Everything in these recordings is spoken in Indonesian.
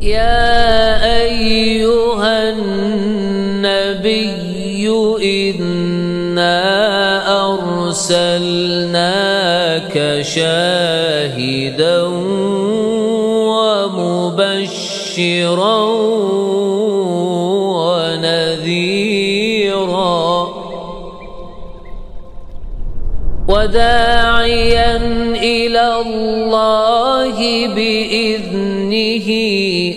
يا أيها النبي إنا أرسلناك شاهدا ومبشرا ونذيرا وداعيا إلى الله بإذنه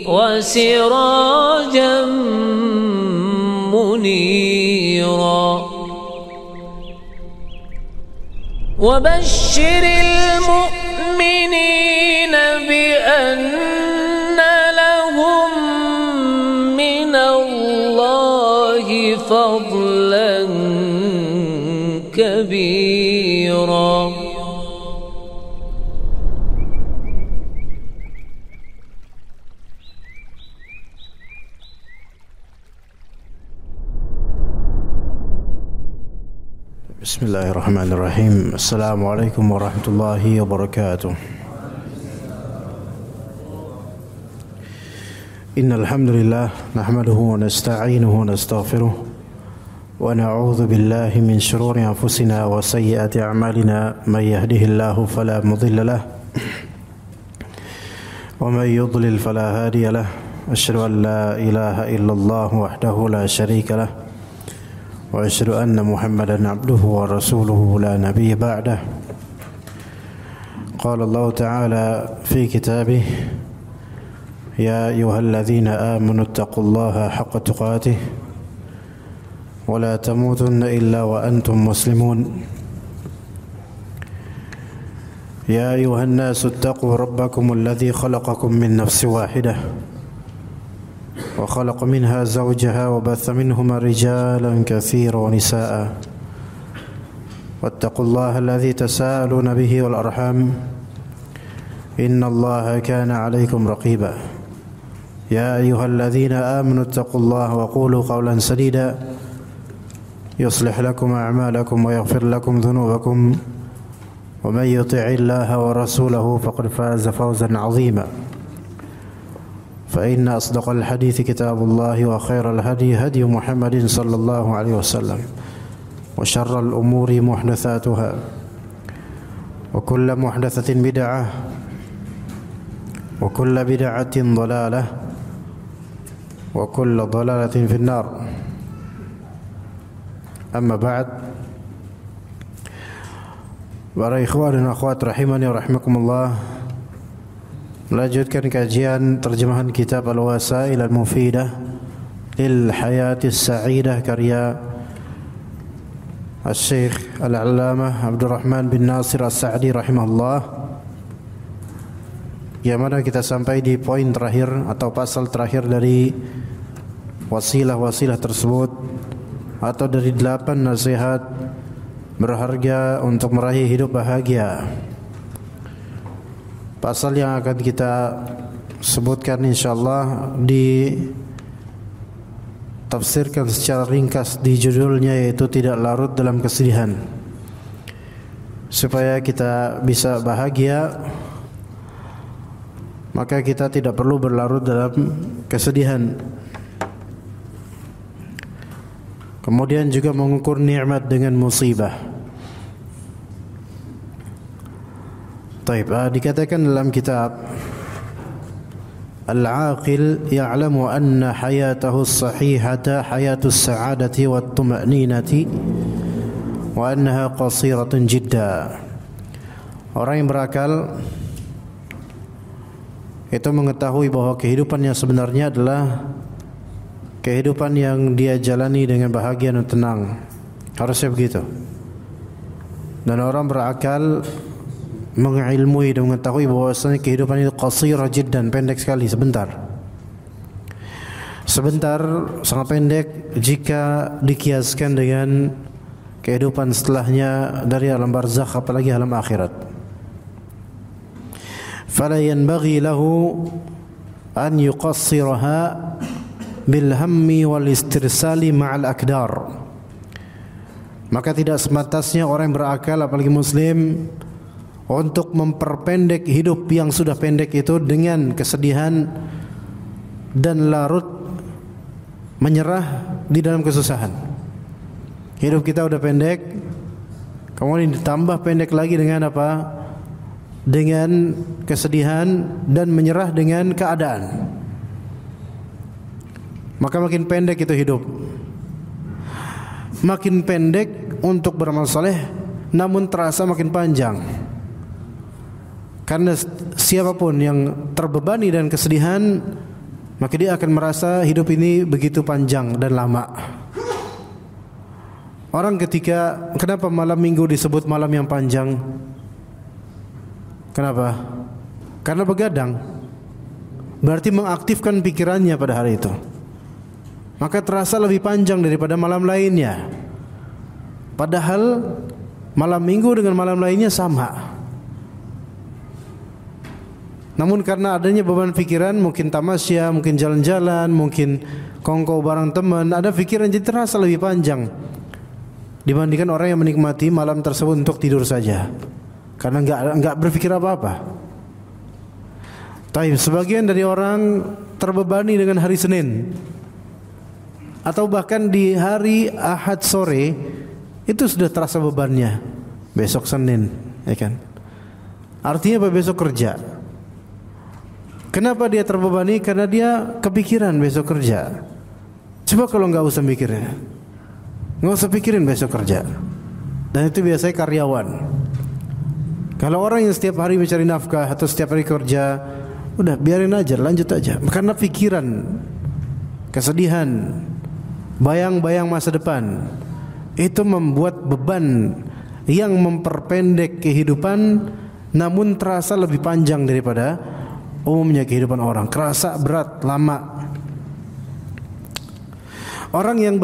وسراجا منيرا وبشر المؤمنين بأن لهم من الله فضلا كبيرا. بسم الله الرحمن الرحيم. السلام عليكم ورحمة الله وبركاته. إن الحمد لله نحمده ونستعينه ونستغفره ونعوذ بالله من شرور أنفسنا وسيئات أعمالنا. من يهده الله فلا مضل له ومن يضلل فلا هادي له. أشهد أن لا إله إلا الله وحده لا شريك له وأشهد أن محمدا عبده ورسوله لا نبي بعده. قال الله تعالى في كتابه: يا أيها الذين آمنوا اتقوا الله حق تقاته ولا تموتن إلا وأنتم مسلمون. يا أيها الناس اتقوا ربكم الذي خلقكم من نفس واحدة وخلق منها زوجها وبث منهما رجالا كثيرا ونساء واتقوا الله الذي تساءلون به والأرحام إن الله كان عليكم رقيبا. يا أيها الذين آمنوا اتقوا الله وقولوا قولا سديدا يصلح لكم أعمالكم ويغفر لكم ذنوبكم ومن يطع الله ورسوله فقد فاز فوزا عظيما. فإن أصدق الحديث كتاب الله وخير الهدي هدي محمد صلى الله عليه وسلم وشر الأمور محدثاتها وكل محدثة بدعة وكل بدعة ضلالة وكل ضلالة في النار. أما بعد. Para ikhwan dan akhwat rahimani wa rahimakumullah, melanjutkan kajian terjemahan kitab Al-Wasail Al-Mufidah lil Hayatis Sa'idah karya Al-Syekh Al-Allamah Abdurrahman bin Nasir As-Sa'di rahimahullah, yang mana kita sampai di poin terakhir atau pasal terakhir dari wasilah-wasilah tersebut, atau dari 8 nasihat berharga untuk meraih hidup bahagia. Pasal yang akan kita sebutkan insyaallah ditafsirkan secara ringkas di judulnya, yaitu tidak larut dalam kesedihan. Supaya kita bisa bahagia, maka kita tidak perlu berlarut dalam kesedihan. Kemudian juga mengukur nikmat dengan musibah. Dikatakan dalam kitab Al-Aqil ya'lamu anna hayatahu as-sahihata hayatus sa'adati wat tuma'ninati wa annaha qasiratun jidda. Orang yang berakal itu mengetahui bahwa kehidupan yang sebenarnya adalah kehidupan yang dia jalani dengan bahagia dan tenang. Harusnya begitu. Dan orang berakal mengilmui dan mengetahui bahwasanya kehidupan itu qasirah jiddan, pendek sekali, sebentar. Sebentar, sangat pendek jika dikiaskan dengan kehidupan setelahnya dari alam barzakh, apalagi alam akhirat. Fala yanbaghi lahu an yuqassiraha bil hammi wal istirsali ma'al akdar. Maka tidak sepantasnya orang yang berakal, apalagi muslim, untuk memperpendek hidup yang sudah pendek itu dengan kesedihan dan larut menyerah di dalam kesusahan. Hidup kita udah pendek, kemudian ditambah pendek lagi dengan apa? Dengan kesedihan dan menyerah dengan keadaan. Maka makin pendek itu hidup. Makin pendek untuk beramal saleh, namun terasa makin panjang. Karena siapapun yang terbebani dan kesedihan, maka dia akan merasa hidup ini begitu panjang dan lama. Orang kenapa malam minggu disebut malam yang panjang? Kenapa? Karena begadang. Berarti mengaktifkan pikirannya pada hari itu. Maka terasa lebih panjang daripada malam lainnya. Padahal malam minggu dengan malam lainnya sama. Namun karena adanya beban pikiran, mungkin tamasya, mungkin jalan-jalan, mungkin kongko bareng teman, ada pikiran jadi terasa lebih panjang dibandingkan orang yang menikmati malam tersebut untuk tidur saja, karena enggak berpikir apa-apa. Tapi sebagian dari orang terbebani dengan hari Senin, atau bahkan di hari Ahad sore itu sudah terasa bebannya. Besok Senin, ya kan? Artinya apa? Besok kerja. Kenapa dia terbebani? Karena dia kepikiran besok kerja. Coba kalau nggak usah mikirnya, nggak usah pikirin besok kerja. Dan itu biasanya karyawan. Kalau orang yang setiap hari mencari nafkah atau setiap hari kerja, udah biarin aja, lanjut aja. Karena pikiran, kesedihan, bayang-bayang masa depan itu membuat beban yang memperpendek kehidupan, namun terasa lebih panjang daripada umumnya kehidupan orang. Kerasa berat, lama. Orang yang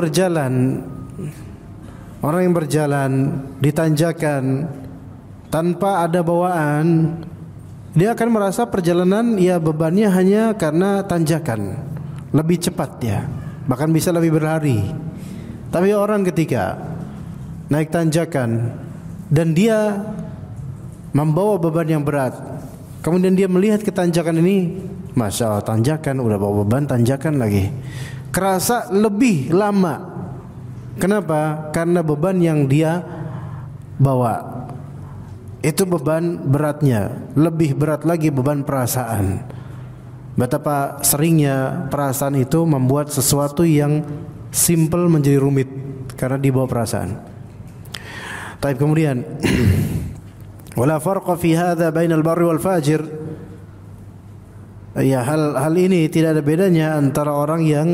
berjalan ditanjakan tanpa ada bawaan, dia akan merasa perjalanan ya bebannya hanya karena tanjakan, lebih cepat ya, bahkan bisa lebih berlari. Tapi orang ketika naik tanjakan dan dia membawa beban yang berat, kemudian dia melihat ke tanjakan ini, Masya Allah, tanjakan, udah bawa beban tanjakan lagi, kerasa lebih lama. Kenapa? Karena beban yang dia bawa itu beban beratnya lebih berat lagi, beban perasaan. Betapa seringnya perasaan itu membuat sesuatu yang simple menjadi rumit karena dibawa perasaan. Tapi kemudian wala farqa fi hadza bainal barri wal fajir. Ya, hal ini tidak ada bedanya antara orang yang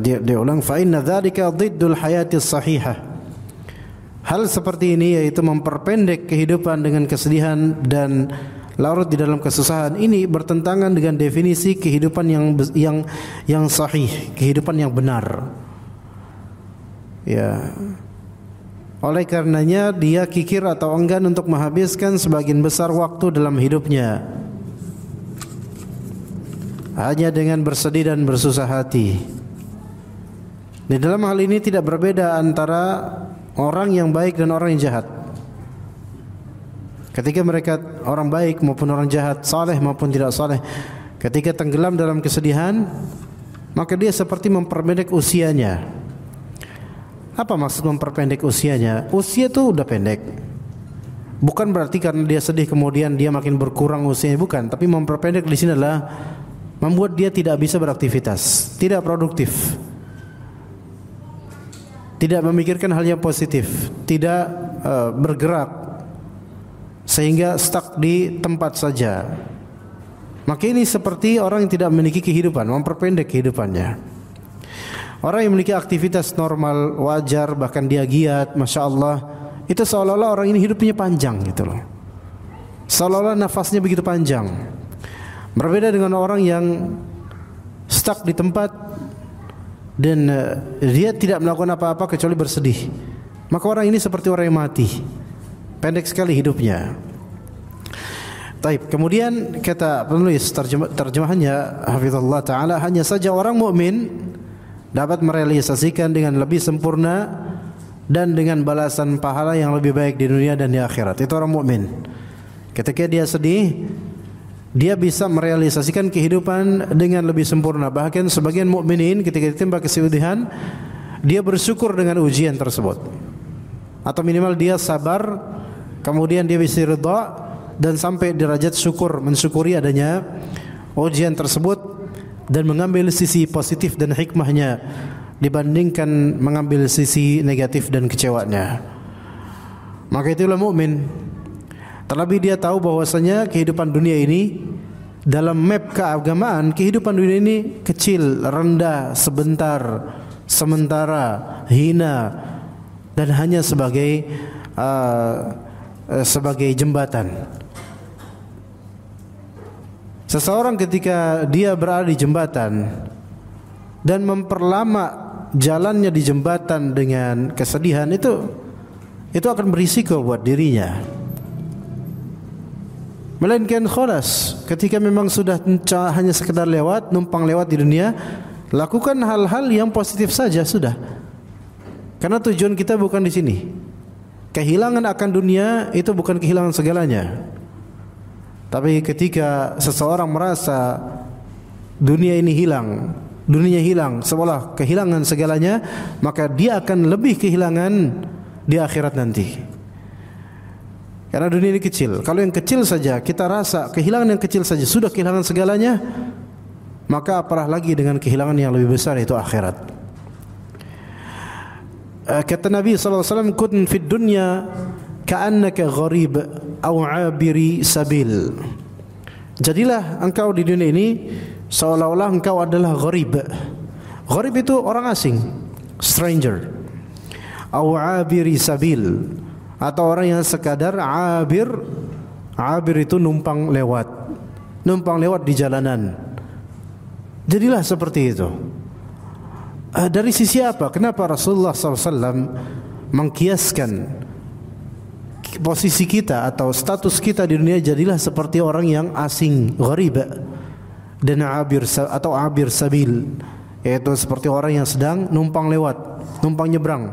dia ulang, fa inna dzalika dhiddul hayati sahihah. Hal seperti ini, yaitu memperpendek kehidupan dengan kesedihan dan larut di dalam kesusahan, ini bertentangan dengan definisi kehidupan yang sahih, kehidupan yang benar. Ya. Oleh karenanya dia kikir atau enggan untuk menghabiskan sebagian besar waktu dalam hidupnya hanya dengan bersedih dan bersusah hati. Di dalam hal ini tidak berbeda antara orang yang baik dan orang yang jahat. Ketika mereka orang baik maupun orang jahat, saleh maupun tidak saleh, ketika tenggelam dalam kesedihan, maka dia seperti memperpendek usianya. Apa maksud memperpendek usianya? Usia itu udah pendek. Bukan berarti karena dia sedih kemudian dia makin berkurang usianya, bukan. Tapi memperpendek di sini adalah membuat dia tidak bisa beraktivitas, tidak produktif, tidak memikirkan hal yang positif, tidak bergerak, sehingga stuck di tempat saja. Maka ini seperti orang yang tidak memiliki kehidupan, memperpendek kehidupannya. Orang yang memiliki aktivitas normal, wajar, bahkan dia giat, Masya Allah, itu seolah-olah orang ini hidupnya panjang gitu loh. Seolah-olah nafasnya begitu panjang. Berbeda dengan orang yang stuck di tempat dan dia tidak melakukan apa-apa kecuali bersedih. Maka orang ini seperti orang yang mati, pendek sekali hidupnya. Taib. Kemudian kata penulis terjemahannya hafizallah taala, hanya saja orang mukmin dapat merealisasikan dengan lebih sempurna dan dengan balasan pahala yang lebih baik di dunia dan di akhirat. Itu orang mukmin. Ketika dia sedih, dia bisa merealisasikan kehidupan dengan lebih sempurna. Bahkan sebagian mukminin ketika ditimpa kesedihan, dia bersyukur dengan ujian tersebut, atau minimal dia sabar, kemudian dia bisa ridha dan sampai derajat syukur, mensyukuri adanya ujian tersebut dan mengambil sisi positif dan hikmahnya dibandingkan mengambil sisi negatif dan kecewanya. Maka itulah mukmin. Terlebih dia tahu bahwasanya kehidupan dunia ini dalam map keagamaan, kehidupan dunia ini kecil, rendah, sebentar, sementara, hina, dan hanya sebagai jembatan. Seseorang ketika dia berada di jembatan dan memperlama jalannya di jembatan dengan kesedihan, itu akan berisiko buat dirinya. Melainkan khalas, ketika memang sudah hanya sekedar lewat, numpang lewat di dunia, lakukan hal-hal yang positif saja sudah. Karena tujuan kita bukan di sini. Kehilangan akan dunia itu bukan kehilangan segalanya. Tapi ketika seseorang merasa dunia ini hilang, dunia hilang, seolah kehilangan segalanya, maka dia akan lebih kehilangan di akhirat nanti. Karena dunia ini kecil. Kalau yang kecil saja kita rasa kehilangan yang kecil saja sudah kehilangan segalanya, maka apalagi lagi dengan kehilangan yang lebih besar, yaitu akhirat. Kata Nabi SAW, kun fid dunya ka'annaka gharib aw 'abiri sabil. Jadilah engkau di dunia ini seolah-olah engkau adalah gharib. Gharib itu orang asing, stranger. Aw 'abiri sabil, atau orang yang sekadar abir. Abir itu numpang lewat di jalanan. Jadilah seperti itu. Dari sisi apa? Kenapa Rasulullah SAW mengkiaskan posisi kita atau status kita di dunia, jadilah seperti orang yang asing, gharib, dan abir atau abir sabil, yaitu seperti orang yang sedang numpang lewat, numpang nyebrang.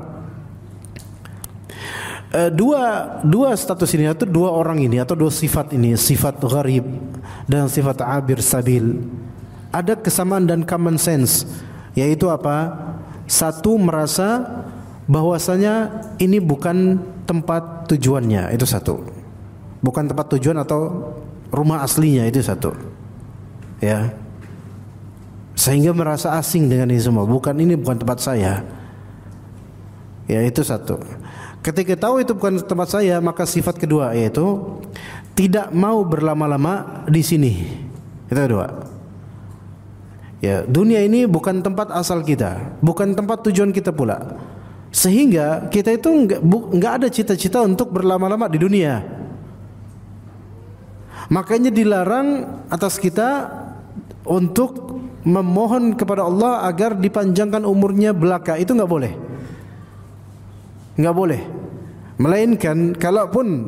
Dua status ini, atau dua orang ini, atau dua sifat ini, sifat gharib dan sifat abir sabil, ada kesamaan dan common sense, yaitu apa? Satu, merasa bahwasanya ini bukan tempat tujuannya, itu satu. Bukan tempat tujuan atau rumah aslinya, itu satu. Ya. Sehingga merasa asing dengan ini semua. Ini bukan tempat saya. Ya, itu satu. Ketika tahu itu bukan tempat saya, maka sifat kedua yaitu tidak mau berlama-lama di sini. Itu kedua. Ya, dunia ini bukan tempat asal kita, bukan tempat tujuan kita pula. Sehingga kita itu enggak ada cita-cita untuk berlama-lama di dunia. Makanya dilarang atas kita untuk memohon kepada Allah agar dipanjangkan umurnya belaka. Itu enggak boleh. Enggak boleh. Melainkan kalaupun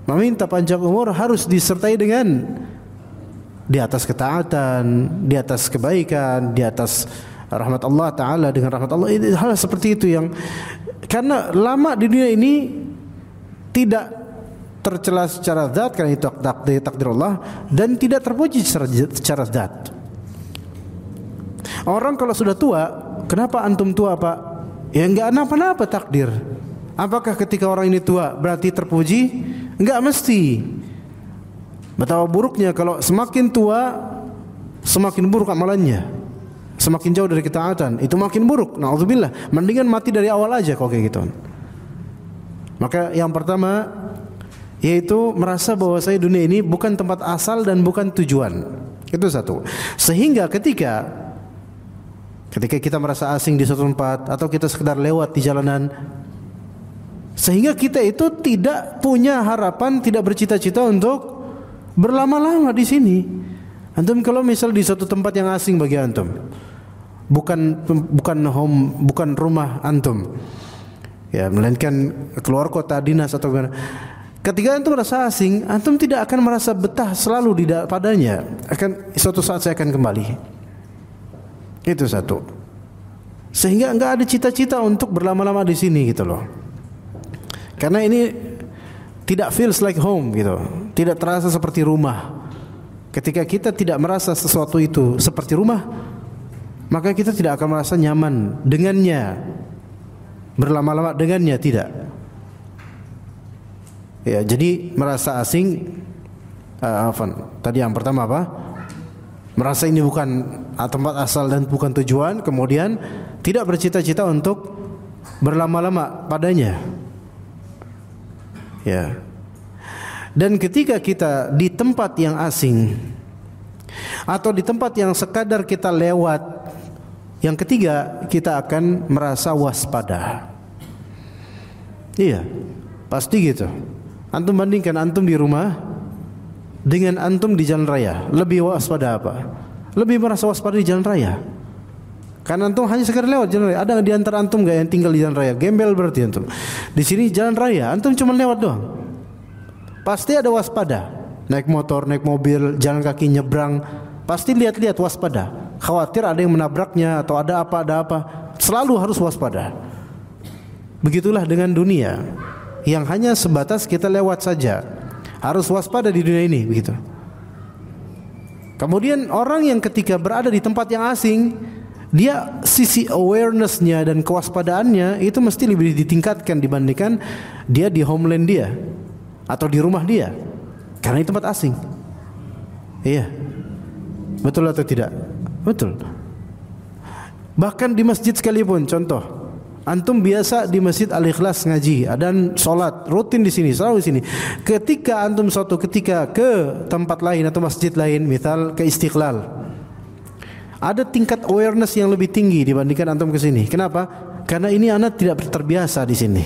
meminta panjang umur harus disertai dengan di atas ketaatan, di atas kebaikan, di atas rahmat Allah Ta'ala, dengan rahmat Allah. Hal seperti itu yang, karena lama di dunia ini tidak tercela secara zat, karena itu takdir Allah, dan tidak terpuji secara zat. Orang kalau sudah tua, kenapa antum tua Pak? Ya enggak apa-apa takdir. Apakah ketika orang ini tua berarti terpuji? Enggak mesti. Betapa buruknya kalau semakin tua semakin buruk amalannya, semakin jauh dari ketaatan, itu makin buruk. Na'udzubillah. Mendingan mati dari awal aja kalau kayak gitu. Maka yang pertama yaitu merasa bahwa saya dunia ini bukan tempat asal dan bukan tujuan. Itu satu. Sehingga ketika kita merasa asing di suatu tempat atau kita sekedar lewat di jalanan, sehingga kita itu tidak punya harapan, tidak bercita-cita untuk berlama-lama di sini. Antum kalau misal di suatu tempat yang asing bagi antum, bukan home, bukan rumah antum, ya, melainkan keluar kota, dinas atau mana. Ketika antum merasa asing, antum tidak akan merasa betah selalu padanya. Suatu saat saya akan kembali. Itu satu. Sehingga enggak ada cita-cita untuk berlama-lama di sini gitu loh. Karena ini tidak feels like home gitu. Tidak terasa seperti rumah. Ketika kita tidak merasa sesuatu itu seperti rumah, maka kita tidak akan merasa nyaman dengannya, berlama-lama dengannya, tidak. Ya, jadi merasa asing. Tadi yang pertama apa? Merasa ini bukan tempat asal dan bukan tujuan, kemudian tidak bercita-cita untuk berlama-lama padanya. Ya. Dan ketika kita di tempat yang asing atau di tempat yang sekadar kita lewat, yang ketiga, kita akan merasa waspada. Iya, pasti gitu. Antum bandingkan antum di rumah dengan antum di jalan raya, lebih waspada apa? Lebih merasa waspada di jalan raya. Karena antum hanya sekedar lewat jalan raya. Ada di antara antum enggak yang tinggal di jalan raya? Gembel berarti antum. Di sini jalan raya, antum cuma lewat doang. Pasti ada waspada. Naik motor, naik mobil, jalan kaki, nyebrang, pasti lihat-lihat, waspada. Khawatir ada yang menabraknya atau ada apa. Selalu harus waspada. Begitulah dengan dunia yang hanya sebatas kita lewat saja. Harus waspada di dunia ini, begitu. Kemudian orang yang ketika berada di tempat yang asing, dia sisi awareness-nya dan kewaspadaannya itu mesti lebih ditingkatkan dibandingkan dia di homeland dia atau di rumah dia, karena di tempat asing. Iya, betul atau tidak? Betul. Bahkan di masjid sekalipun, contoh, antum biasa di Masjid Al-Ikhlas ngaji dan sholat rutin di sini, selalu di sini. Ketika antum suatu ketika ke tempat lain atau masjid lain, misal ke Istiqlal, ada tingkat awareness yang lebih tinggi dibandingkan antum ke sini. Kenapa? Karena ini anak tidak terbiasa di sini.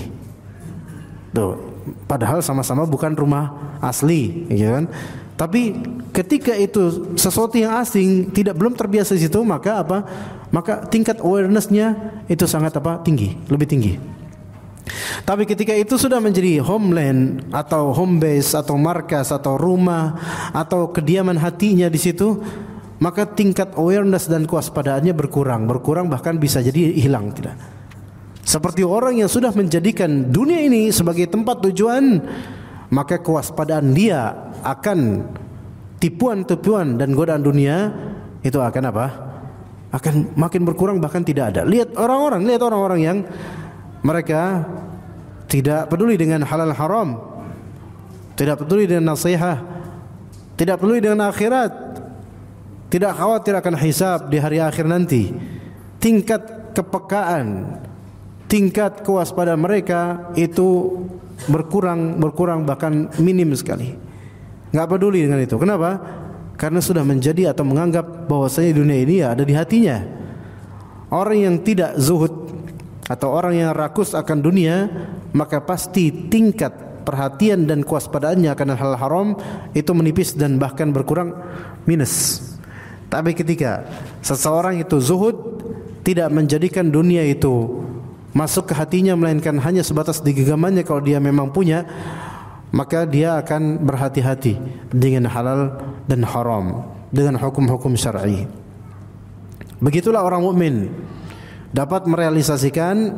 Tuh, padahal sama-sama bukan rumah asli, gitu kan? Tapi ketika itu sesuatu yang asing, belum terbiasa di situ, maka apa? Maka tingkat awareness-nya itu sangat tinggi, lebih tinggi. Tapi ketika itu sudah menjadi homeland atau home base atau markas atau rumah atau kediaman hatinya di situ, maka tingkat awareness dan kewaspadaannya berkurang bahkan bisa jadi hilang, tidak. Seperti orang yang sudah menjadikan dunia ini sebagai tempat tujuan, maka kewaspadaan dia akan tipuan-tipuan dan godaan dunia itu akan apa? Akan makin berkurang, bahkan tidak ada. Lihat orang-orang yang mereka tidak peduli dengan halal haram, tidak peduli dengan nasihat, tidak peduli dengan akhirat, tidak khawatir akan hisab di hari akhir nanti. Tingkat kepekaan, tingkat kewaspadaan mereka itu berkurang bahkan minim sekali. Enggak peduli dengan itu. Kenapa? Karena sudah menjadi atau menganggap bahwasanya dunia ini ada di hatinya. Orang yang tidak zuhud atau orang yang rakus akan dunia, maka pasti tingkat perhatian dan kewaspadaannya akan hal haram itu menipis dan bahkan berkurang, minus. Tapi ketika seseorang itu zuhud, tidak menjadikan dunia itu masuk ke hatinya, melainkan hanya sebatas di genggamannya kalau dia memang punya, maka dia akan berhati-hati dengan halal dan haram, dengan hukum-hukum syar'i. Begitulah orang mukmin dapat merealisasikan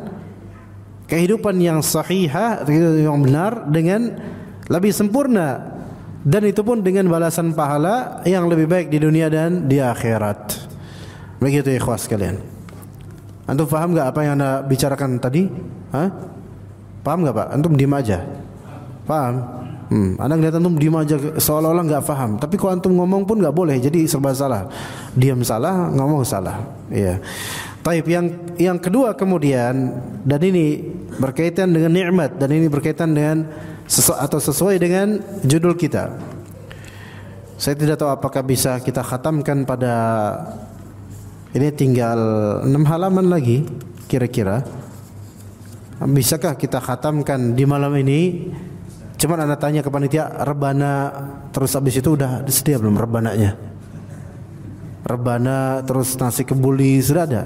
kehidupan yang sahihah, yang benar, dengan lebih sempurna, dan itu pun dengan balasan pahala yang lebih baik di dunia dan di akhirat. Begitu ikhwas sekalian. Antum paham enggak apa yang Anda bicarakan tadi? Paham enggak, Pak? Antum diam aja. Paham? Anda ngeliat antum diam aja seolah-olah enggak paham. Tapi kalau antum ngomong pun enggak boleh, jadi serba salah. Diam salah, ngomong salah. Iya. Taib, yang kedua kemudian, dan ini berkaitan dengan nikmat, dan ini berkaitan dengan sesuai dengan judul kita. Saya tidak tahu apakah bisa kita khatamkan pada ini, tinggal 6 halaman lagi kira-kira. Bisakah kita khatamkan di malam ini? Cuman Anda tanya ke panitia, rebana, terus habis itu udah sedia belum rebananya? Rebana terus nasi kebuli sudah ada?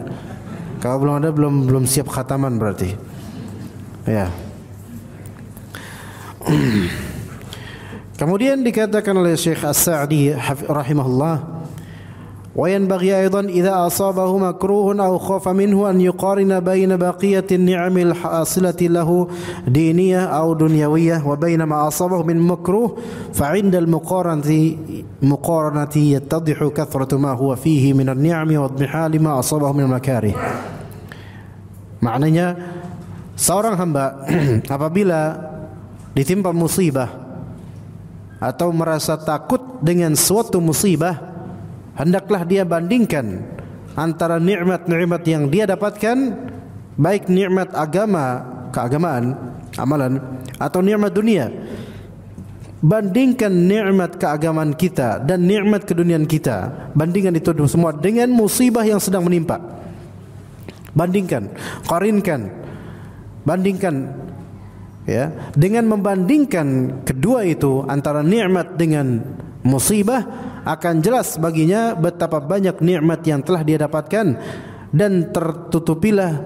Kalau belum ada, belum siap khataman berarti. Ya. Kemudian dikatakan oleh Syekh As-Sa'di rahimahullah, وينبغي أيضا إذا أصابه مكروه أو خاف منه أن يقارن بين بقية النعم الحاصلة له دينية أو دنيوية وبين ما أصابه من مكروه فعند المقارنة يتضح كثرة ما هو فيه من النعم واضمحال ما أصابه من المكاره. Maknanya seorang hamba apabila ditimpa musibah atau merasa takut dengan suatu musibah, hendaklah dia bandingkan antara nikmat-nikmat yang dia dapatkan, baik nikmat keagamaan, amalan, atau nikmat dunia. Bandingkan nikmat keagamaan kita dan nikmat keduniaan kita. Bandingkan itu semua dengan musibah yang sedang menimpa. Bandingkan, qarinkan, bandingkan, ya. Dengan membandingkan kedua itu antara nikmat dengan musibah, akan jelas baginya betapa banyak nikmat yang telah dia dapatkan dan tertutupilah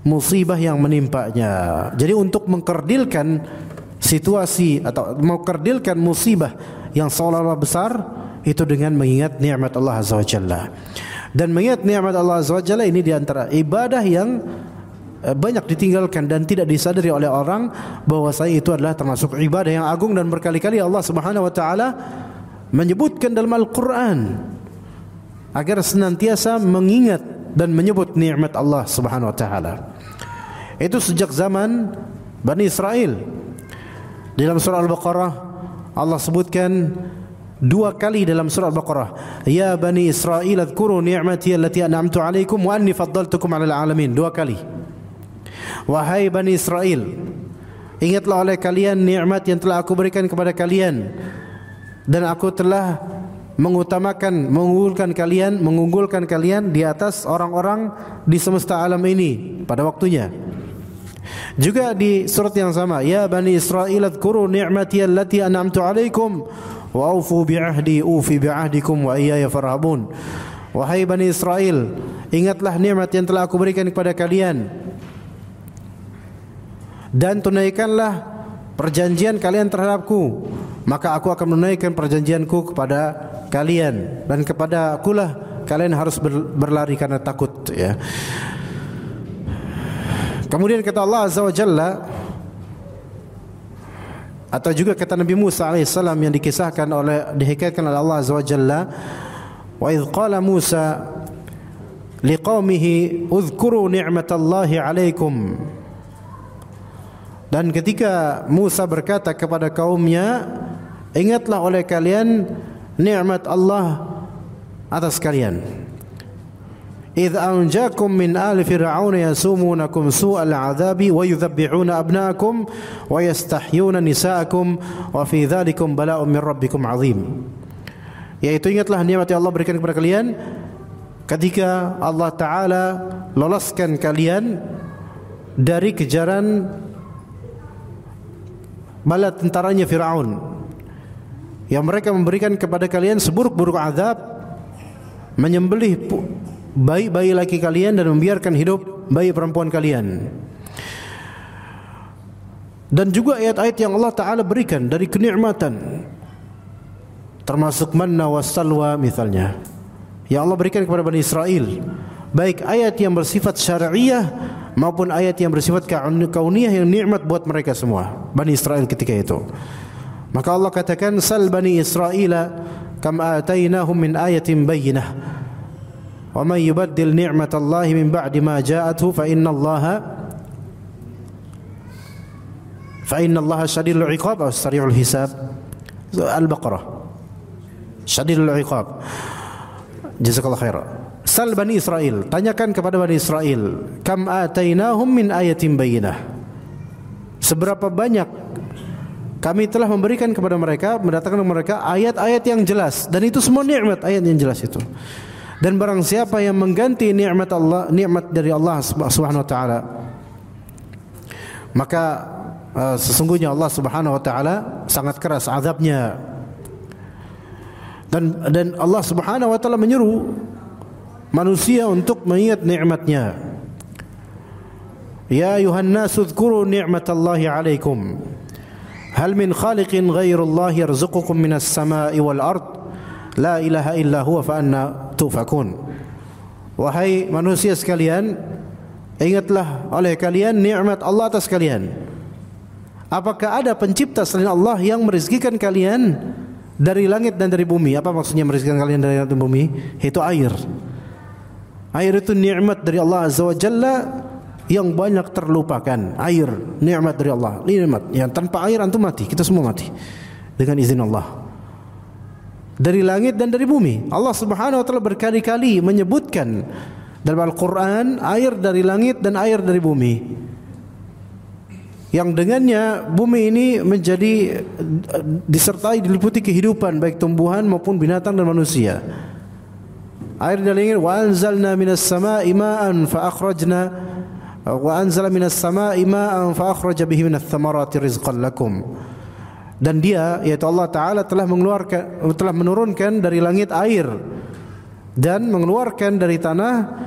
musibah yang menimpanya. Jadi untuk mengkerdilkan situasi atau mengkerdilkan musibah yang seolah-olah besar itu dengan mengingat nikmat Allah Azza wa Jalla. Dan mengingat nikmat Allah Azza wa Jalla ini di antara ibadah yang banyak ditinggalkan dan tidak disadari oleh orang bahwasanya itu adalah termasuk ibadah yang agung, dan berkali-kali Allah Subhanahu wa taala menyebutkan dalam Al-Quran agar senantiasa mengingat dan menyebut nikmat Allah Subhanahu wa taala. Itu sejak zaman Bani Israel. Dalam surah Al-Baqarah Allah sebutkan 2 kali dalam surah Al-Baqarah, ya Bani Israel adhkuru ni'mati allati an'amtu 'alaikum wa anni faddaltukum 'alal 'alamin. 2 kali. Wahai Bani Israel, ingatlah oleh kalian nikmat yang telah aku berikan kepada kalian, dan aku telah mengunggulkan kalian di atas orang-orang di semesta alam ini pada waktunya. Juga di surat yang sama, ya Bani Israel adhkuru ni'mati allati an'amtu 'alaikum wa aufu bi'ahdi ufi bi'ahdikum wa iyaya farhabun. Wahai Bani Israel, ingatlah nikmat yang telah aku berikan kepada kalian, dan tunaikanlah perjanjian kalian terhadapku, maka aku akan menunaikan perjanjianku kepada kalian, dan kepada akulah kalian harus berlari karena takut, ya. Kemudian kata Allah Azza wa Jalla, atau juga kata Nabi Musa alaihissalam yang dihikaitkan oleh Allah Azza wa Jalla, wa idh qala Musa liqaumihi udhkuru ni'matallahi alaikum. Dan ketika Musa berkata kepada kaumnya, ingatlah oleh kalian nikmat Allah atas kalian. Idh anjakum min ali fir'aun yasumunakum su'al 'adzabi wa yudhabbihuna abna'akum wa yastahyuna nisa'akum wa fi dzalikum bala'un min rabbikum 'adzim. Yaitu ingatlah nikmat yang Allah berikan kepada kalian ketika Allah Ta'ala loloskan kalian dari kejaran bala tentaranya Fir'aun, yang mereka memberikan kepada kalian seburuk-buruk azab, menyembelih bayi-bayi laki kalian dan membiarkan hidup bayi perempuan kalian. Dan juga ayat-ayat yang Allah Ta'ala berikan dari kenikmatan, termasuk manna wa salwa misalnya, yang Allah berikan kepada Bani Israel, baik ayat yang bersifat syar'iyah maupun ayat yang bersifat kauniyah yang nikmat buat mereka semua, Bani Israel ketika itu. Maka Allah katakan, sal Bani Israel kam atainahum min ayatin bayyinah wa man yubaddil ni'matallahi min ba'di ma ja'athu fa innallaha shadidul iqab atau sari'ul hisab. Al-Baqarah, shadidul iqab. Jazakallahu khairan. Sal Bani Israel, tanyakan kepada Bani Israel, kam atainahum min ayatin bayyinah, seberapa banyak kami telah memberikan kepada mereka, mendatangkan kepada mereka ayat-ayat yang jelas, dan itu semua nikmat, ayat yang jelas itu. Dan barang siapa yang mengganti nikmat Allah, nikmat dari Allah Subhanahu wa taala, maka sesungguhnya Allah Subhanahu wa taala sangat keras azabnya. Dan Allah Subhanahu wa taala menyeru manusia untuk mengingat nikmatnya. Ya ayuhan nasu dzkuru ni'matallahi 'alaikum hal min khaliqin ghairullahi yarzuqukum minas sama'i wal ard la ilaha illa huwa fa anna tufakun. Wahai manusia sekalian, ingatlah oleh kalian nikmat Allah atas kalian. Apakah ada pencipta selain Allah yang merizkikan kalian dari langit dan dari bumi? Apa maksudnya merizkikan kalian dari langit dan bumi? Itu air. Air itu nikmat dari Allah Azza wa Jalla yang banyak terlupakan. Air, nikmat dari Allah. Nikmat yang tanpa air antum mati, kita semua mati dengan izin Allah. Dari langit dan dari bumi. Allah Subhanahu wa taala berkali-kali menyebutkan dalam Al-Qur'an air dari langit dan air dari bumi. Yang dengannya bumi ini menjadi disertai diliputi kehidupan baik tumbuhan maupun binatang dan manusia. Air dari langit, wa anzalna minas samaa'i ma'an fa akhrajna wa anzala minas samaa'i ma'an fa akhraja bihi minats thamarati rizqan lakum. Dan dia, yaitu Allah Ta'ala telah menurunkan dari langit air dan mengeluarkan dari tanah,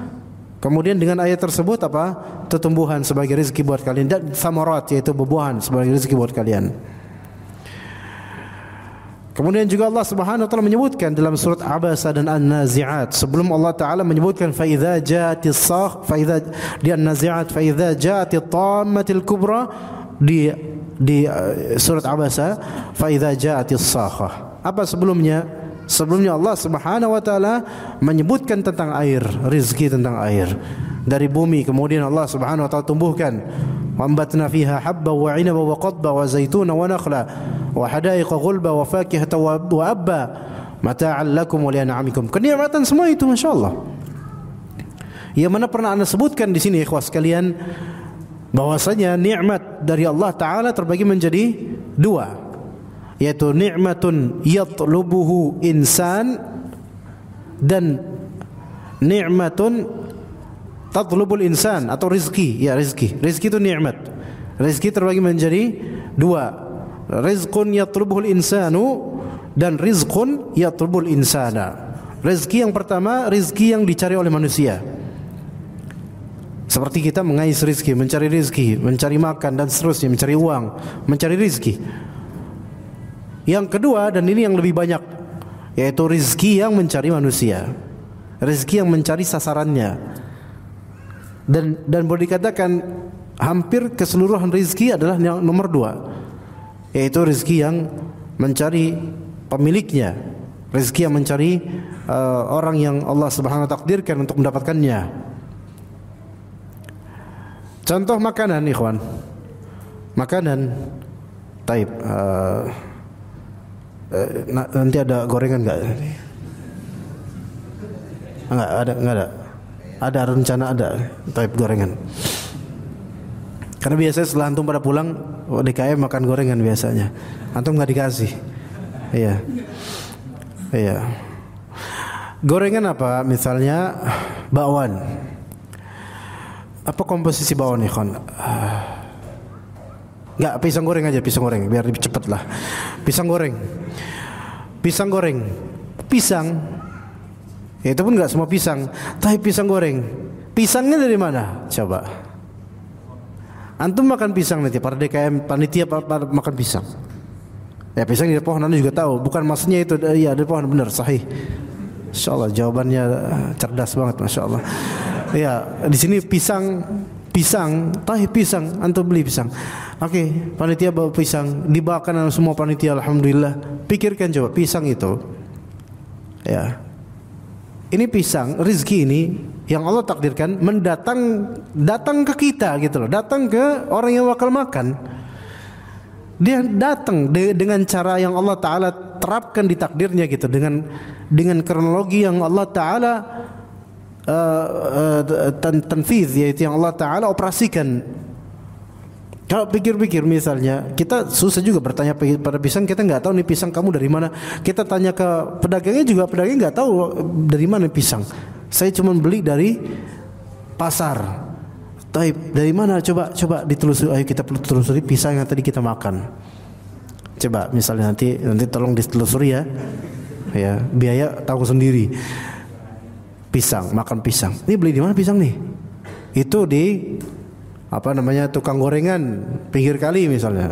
kemudian dengan air tersebut apa? Tumbuhan sebagai rezeki buat kalian, dan thamarat yaitu buah-buahan sebagai rezeki buat kalian. Kemudian juga Allah Subhanahu wa taala menyebutkan dalam surat Abasa dan An-Nazi'at, sebelum Allah Ta'ala menyebutkan fa idza ja'atis sakh fa idza di An-Nazi'at fa idza ja'atit tammatil kubra, di surat Abasa fa idza ja'atis sakhah. Apa sebelumnya? Sebelumnya Allah Subhanahu wa taala menyebutkan tentang air, rezeki tentang air dari bumi. Kemudian Allah Subhanahu wa taala tumbuhkan, wambatna fiha habba wa 'inaba wa qadba wa zaituna wa nakhla wa hadaiqa ghulba wa fakihata wa abba mata'an lakum wa li'an'amikum. Kenikmatan semua itu masyaallah. Yang mana pernah Anda sebutkan di sini ikhwas sekalian, bahwasanya nikmat dari Allah Ta'ala terbagi menjadi dua, yaitu nikmatun yatlubuhu insan dan nikmatun tatlubul insan, atau rizki. Ya, rizki itu nikmat. Rizki terbagi menjadi dua, rizqun yatlubuhul insanu dan rizqun yatlubul insana. Rizki yang pertama, rizki yang dicari oleh manusia, seperti kita mengais rizki, mencari rizki, mencari makan dan seterusnya, mencari uang, mencari rizki. Yang kedua, dan ini yang lebih banyak, yaitu rizki yang mencari manusia, rizki yang mencari sasarannya. Dan boleh dikatakan hampir keseluruhan rizki adalah yang nomor dua, yaitu rizki yang mencari pemiliknya, rizki yang mencari orang yang Allah Subhanahu wa taala takdirkan untuk mendapatkannya. Contoh makanan, ikhwan. Makanan. Taib. Nanti ada gorengan enggak? Enggak ada. Ada rencana ada. Taib gorengan. Karena biasanya setelah antum pada pulang DKM makan gorengan biasanya. Antum enggak dikasih. Iya. Gorengan apa? Misalnya bakwan. Apa komposisi bakwan nih, kawan? Enggak, pisang goreng aja, pisang goreng biar lebih cepat lah. Pisang goreng. Ya, itu pun enggak semua pisang, tapi pisang goreng. Pisangnya dari mana? Coba. Antum makan pisang nanti, para DKM panitia makan pisang. Ya, pisang dari pohon, Anda juga tahu. Bukan maksudnya itu, ya dari pohon, benar, sahih. Insyaallah jawabannya cerdas banget, masyaallah. Ya, di sini pisang, antum beli pisang. Oke, panitia bawa pisang, dibawakan semua panitia, alhamdulillah. Pikirkan coba, pisang itu, ya, ini pisang, rezeki ini yang Allah takdirkan datang ke kita gitu loh, datang ke orang yang bakal makan. Dia datang dengan cara yang Allah Ta'ala terapkan di takdirnya gitu, dengan kronologi yang Allah Ta'ala tanfiz, yaitu yang Allah Ta'ala operasikan. Kalau pikir-pikir misalnya, kita susah juga bertanya pada pisang, kita nggak tahu nih pisang kamu dari mana. Kita tanya ke pedagangnya juga, pedagang nggak tahu dari mana pisang. Saya cuma beli dari pasar. Taib, dari mana? Coba ditelusuri. Ayo kita telusuri pisang yang tadi kita makan. Coba misalnya nanti tolong ditelusuri ya. Ya, biaya tahu sendiri. Pisang, makan pisang. Ini beli di mana pisang nih? Itu di tukang gorengan pinggir kali misalnya.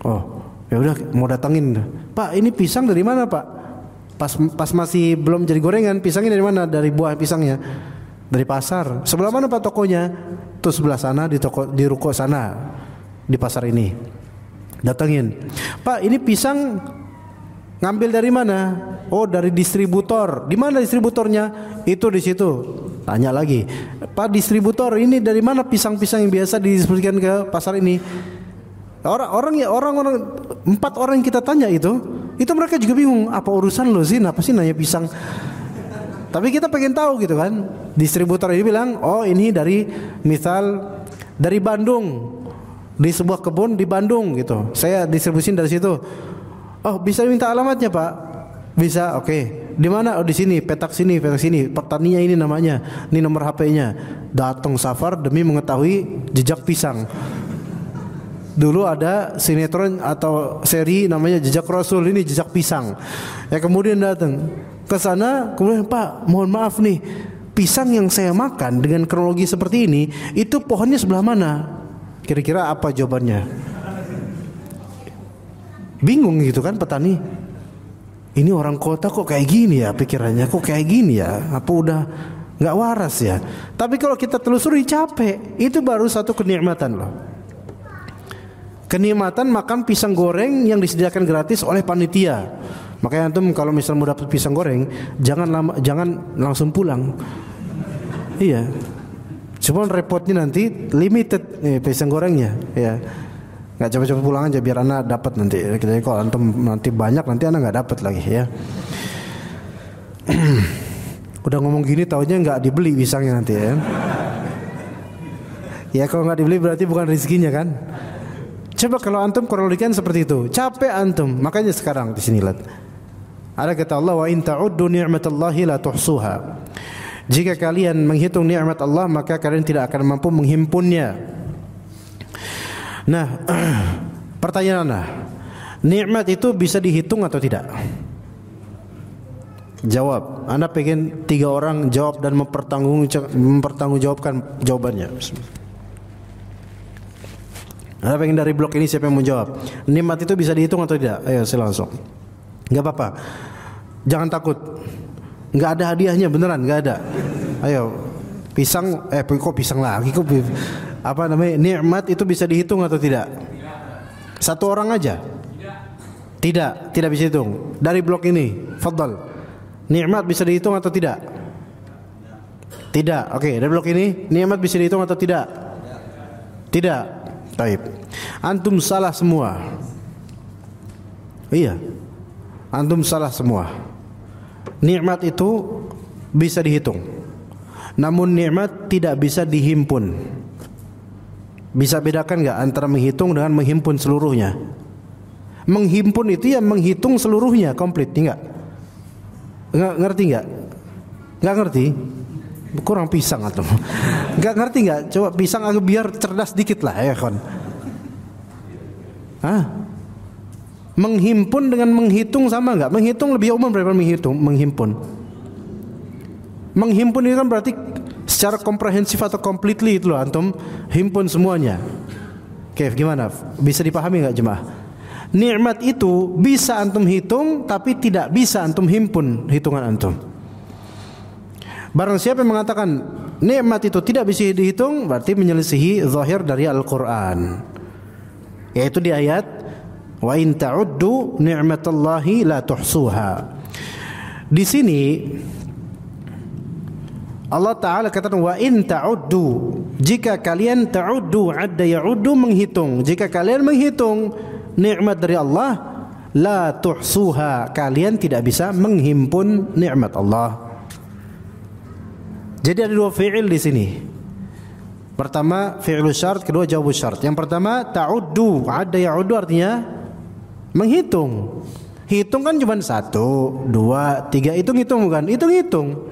Oh, ya udah mau datangin. Pak, ini pisang dari mana, Pak? Pas masih belum jadi gorengan, pisangnya dari mana? Dari buah pisangnya. Dari pasar. Sebelah mana Pak tokonya? Tuh sebelah sana di ruko sana. Di pasar ini. Datengin. Pak, ini pisang ngambil dari mana? Oh, dari distributor. Di mana distributornya? Itu di situ. Tanya lagi. Pak, distributor ini dari mana pisang-pisang yang biasa didistribusikan ke pasar ini? Orang-orang 4 orang yang kita tanya itu mereka juga bingung, apa urusan lo sih? Apa sih nanya pisang? Tapi kita pengen tahu gitu kan. Distributor ini bilang, oh ini dari Bandung, di sebuah kebun di Bandung gitu. Saya distribusin dari situ. Oh, bisa minta alamatnya Pak? Bisa, oke. Di mana? Oh, di sini, petak sini. Petaninya ini namanya, ini nomor HP-nya. Datang safar demi mengetahui jejak pisang. Dulu ada sinetron atau seri namanya Jejak Rasul, ini jejak pisang. Ya kemudian datang ke sana, kemudian Pak, mohon maaf nih, pisang yang saya makan dengan kronologi seperti ini, itu pohonnya sebelah mana? Kira-kira apa jawabannya? Bingung gitu kan petani. Ini orang kota kok kayak gini ya pikirannya, kok kayak gini ya? Apa udah nggak waras ya? Tapi kalau kita telusuri capek, itu baru satu kenikmatan loh. Kenikmatan makan pisang goreng yang disediakan gratis oleh panitia. Makanya antum kalau misalnya mau dapat pisang goreng, jangan langsung pulang. Iya. Cuma repotnya nanti limited pisang gorengnya, ya. Nggak cepet-cepet pulang aja biar anak dapat nanti. Jadi kalau antum nanti banyak, nanti anak nggak dapat lagi, ya. Udah ngomong gini, taunya nggak dibeli pisangnya nanti, ya. Ya kalau nggak dibeli berarti bukan rezekinya kan. Coba kalau antum kronologikan seperti itu, capek antum. Makanya sekarang di sini lihat. Ada kata Allah, wa in ta'uddu ni'matallahi la tuhsuha. Jika kalian menghitung nikmat Allah, maka kalian tidak akan mampu menghimpunnya. Nah, pertanyaannya, nikmat itu bisa dihitung atau tidak? Jawab. Anda pengen 3 orang jawab dan mempertanggungjawabkan jawabannya. Anda pengen dari blok ini siapa yang mau jawab? Nikmat itu bisa dihitung atau tidak? Ayo saya langsung. Enggak apa-apa. Jangan takut. Enggak ada hadiahnya beneran, enggak ada. Ayo. Pisang kok pisang lagi kok apa namanya? Nikmat itu bisa dihitung atau tidak? Satu orang aja? Tidak bisa dihitung. Dari blok ini, fadhal. Nikmat bisa dihitung atau tidak? Tidak. Oke, dari blok ini nikmat bisa dihitung atau tidak? Tidak. Baik. Antum salah semua. Iya. Antum salah semua. Nikmat itu bisa dihitung. Namun nikmat tidak bisa dihimpun. Bisa bedakan enggak antara menghitung dengan menghimpun seluruhnya? Menghimpun itu ya menghitung seluruhnya komplit, enggak? Ngerti enggak? Enggak ngerti? Kurang pisang atau nggak ngerti nggak? Coba pisang agak biar cerdas dikit lah ya kan. Menghimpun dengan menghitung sama nggak? Menghitung lebih umum daripada menghimpun. Menghimpun itu kan berarti secara komprehensif atau completely itu loh, antum himpun semuanya. Oke, gimana? Bisa dipahami nggak jemaah? Nikmat itu bisa antum hitung, tapi tidak bisa antum himpun hitungan antum. Barang siapa yang mengatakan nikmat itu tidak bisa dihitung, berarti menyelisihi zahir dari Al-Quran, yaitu di ayat wa in ta'uddu ni'matallahi la tuhsuha. Di sini Allah Ta'ala katakan wa in ta'uddu, jika kalian ta'uddu, adda ya'uddu menghitung, jika kalian menghitung nikmat dari Allah, la tuhsuha, kalian tidak bisa menghimpun nikmat Allah. Jadi ada 2 fi'il di sini. Pertama fi'il syarat, kedua jawab syarat. Yang pertama ta'uddu, adda ya'uddu artinya menghitung. Hitung kan cuma 1, 2, 3, hitung bukan? Hitung.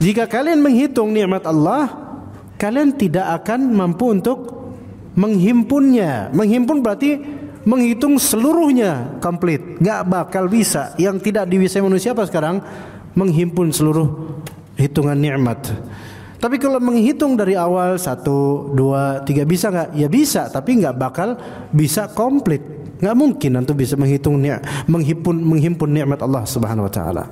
Jika kalian menghitung nikmat Allah, kalian tidak akan mampu untuk menghimpunnya. Menghimpun berarti menghitung seluruhnya komplit. Gak bakal bisa. Yang tidak bisa manusia apa sekarang? Menghimpun seluruh hitungan nikmat. Tapi kalau menghitung dari awal 1, 2, 3 bisa nggak? Ya bisa, tapi nggak bakal bisa komplit. Nggak mungkin antum bisa menghimpun nikmat Allah Subhanahu wa taala.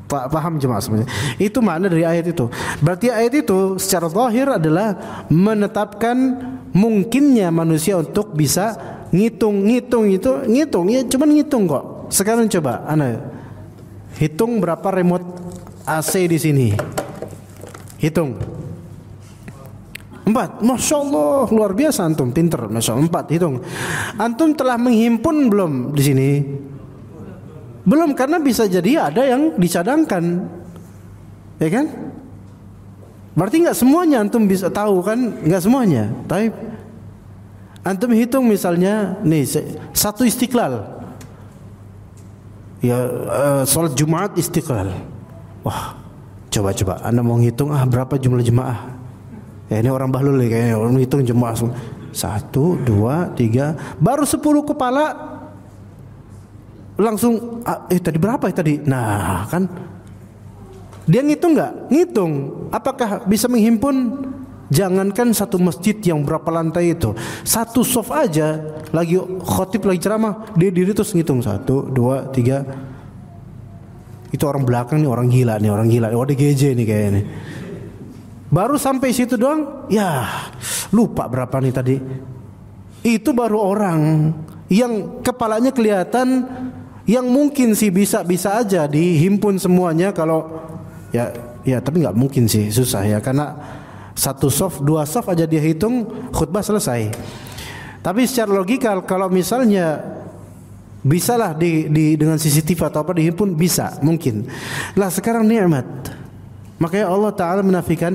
Paham jemaah sebenarnya? Itu makna dari ayat itu. Berarti ayat itu secara zahir adalah menetapkan mungkinnya manusia untuk bisa ngitung ya, cuman ngitung kok. Sekarang coba Anda hitung berapa remote AC di sini. Hitung. 4. Masya Allah, luar biasa antum, pinter. Masya Allah, 4. Hitung. Antum telah menghimpun belum di sini? Belum, karena bisa jadi ada yang dicadangkan, ya kan? Berarti nggak semuanya antum bisa tahu kan? Nggak semuanya. Tapi antum hitung misalnya nih satu Istiqlal, ya sholat Jumat Istiqlal. Wah, coba Anda mau ngitung berapa jumlah jemaah? Ya ini orang bahlul nih kayaknya, orang ngitung jemaah 1, 2, 3, baru 10 kepala. Langsung tadi berapa tadi? Nah kan dia ngitung nggak? Ngitung. Apakah bisa menghimpun? Jangankan satu masjid yang berapa lantai itu, satu sof aja lagi khotib lagi ceramah dia diri terus ngitung 1, 2, 3. Itu orang belakang nih orang gila. ODGJ nih kayaknya. Baru sampai situ doang, ya lupa berapa nih tadi. Itu baru orang yang kepalanya kelihatan, yang mungkin sih bisa aja dihimpun semuanya kalau ya tapi nggak mungkin sih, susah ya, karena satu soft 2 soft aja dia hitung khutbah selesai. Tapi secara logika kalau misalnya bisalah dengan CCTV atau apa dihimpun, bisa, mungkin. Lah sekarang nikmat. Makanya Allah Ta'ala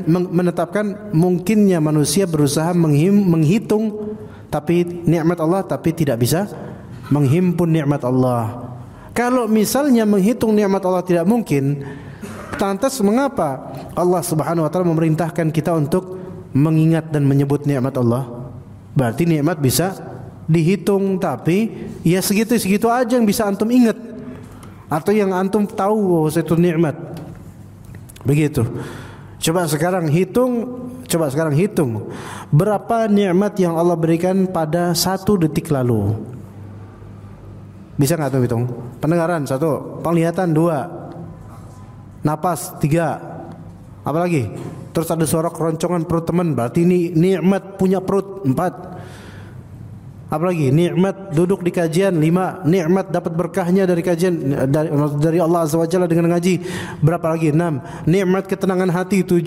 menetapkan mungkinnya manusia berusaha menghitung tapi nikmat Allah, tapi tidak bisa menghimpun nikmat Allah. Kalau misalnya menghitung nikmat Allah tidak mungkin, lantas mengapa Allah Subhanahu wa taala memerintahkan kita untuk mengingat dan menyebut nikmat Allah? Berarti nikmat bisa dihitung, tapi ya segitu aja yang bisa antum ingat atau yang antum tahu bahwa itu nikmat. Begitu. Coba sekarang hitung berapa nikmat yang Allah berikan pada 1 detik lalu. Bisa nggak tuh hitung? Pendengaran 1, penglihatan 2, napas 3, apa lagi? Terus ada suara keroncongan perut teman, berarti ini nikmat punya perut 4. Apa lagi? Nikmat duduk di kajian 5, nikmat dapat berkahnya dari kajian dari Allah Azza wa Jalla dengan ngaji. Berapa lagi? 6. Nikmat ketenangan hati 7.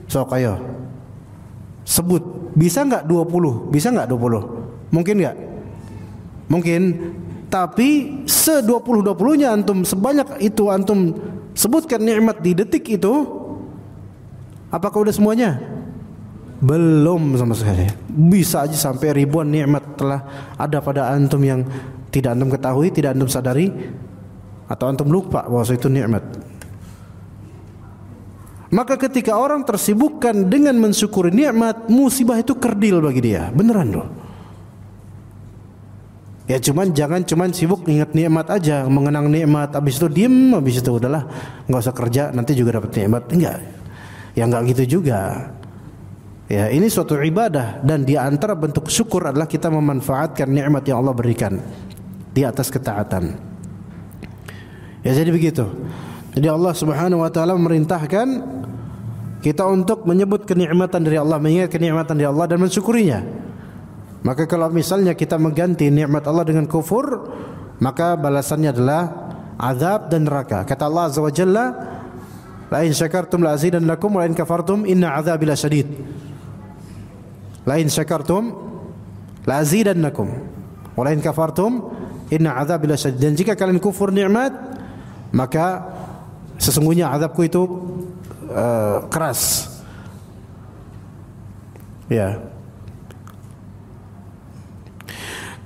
Sok ayo. Sebut. Bisa nggak 20? Bisa nggak 20? Mungkin nggak? Mungkin. Tapi se-20-20-nya antum, sebanyak itu antum sebutkan nikmat di detik itu, apakah udah semuanya? Belum sama sekali. Bisa aja sampai ribuan nikmat telah ada pada antum yang tidak antum ketahui, tidak antum sadari, atau antum lupa bahwa itu nikmat. Maka ketika orang tersibukkan dengan mensyukuri nikmat, musibah itu kerdil bagi dia. Beneran loh. Ya jangan sibuk ingat nikmat aja, mengenang nikmat, habis itu diem, habis itu udahlah nggak usah kerja, nanti juga dapat nikmat. Enggak, ya nggak gitu juga. Ya ini suatu ibadah, dan di antara bentuk syukur adalah kita memanfaatkan nikmat yang Allah berikan di atas ketaatan. Ya jadi begitu. Jadi Allah Subhanahu wa taala memerintahkan kita untuk menyebut kenikmatan dari Allah, mengingat kenikmatan dari Allah dan mensyukurinya. Maka kalau misalnya kita mengganti nikmat Allah dengan kufur, maka balasannya adalah azab dan neraka. Kata Allah Azza wa Jalla, la in syakartum la azidannakum wa la in kafartum inna azabi lasyadid. La in syakartum la azidannakum wa la in kafartum inna azabi lasyadid. Dan jika kalian kufur nikmat, maka sesungguhnya azabku itu keras. Ya.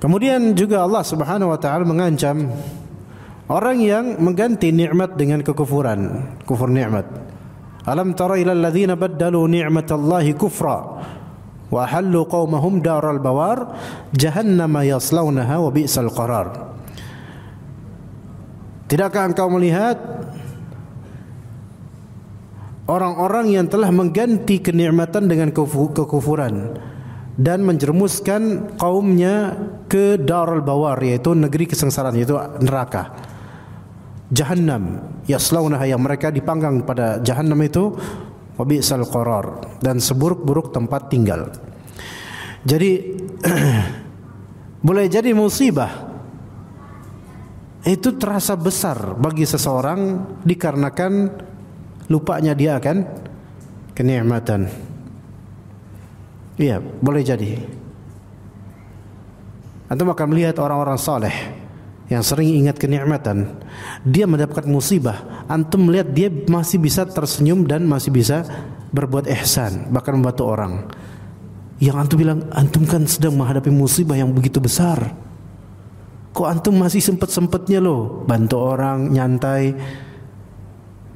Kemudian juga Allah Subhanahu wa taala mengancam orang yang mengganti nikmat dengan kekufuran, kufur nikmat. Alam tara ila alladziina baddalu ni'matallahi kufra wa halu qaumahum daral bawar jahannama yaslaunaha wa bi'sal qarar. Tidakkah engkau melihat orang-orang yang telah mengganti kenikmatan dengan kekufuran dan menjerumuskan kaumnya ke darul bawar, yaitu negeri kesengsaraan, yaitu neraka Jahannam. Yaslaunaha, yang mereka dipanggang pada Jahannam itu, wa bi'sal qarar, dan seburuk-buruk tempat tinggal. Jadi boleh jadi musibah itu terasa besar bagi seseorang dikarenakan lupanya dia akan kenikmatan. Iya, boleh jadi. Antum akan melihat orang-orang saleh yang sering ingat kenikmatan, dia mendapat musibah, antum melihat dia masih bisa tersenyum dan masih bisa berbuat ihsan, bahkan membantu orang. Yang antum bilang, antum kan sedang menghadapi musibah yang begitu besar, kok antum masih sempet-sempetnya loh bantu orang, nyantai.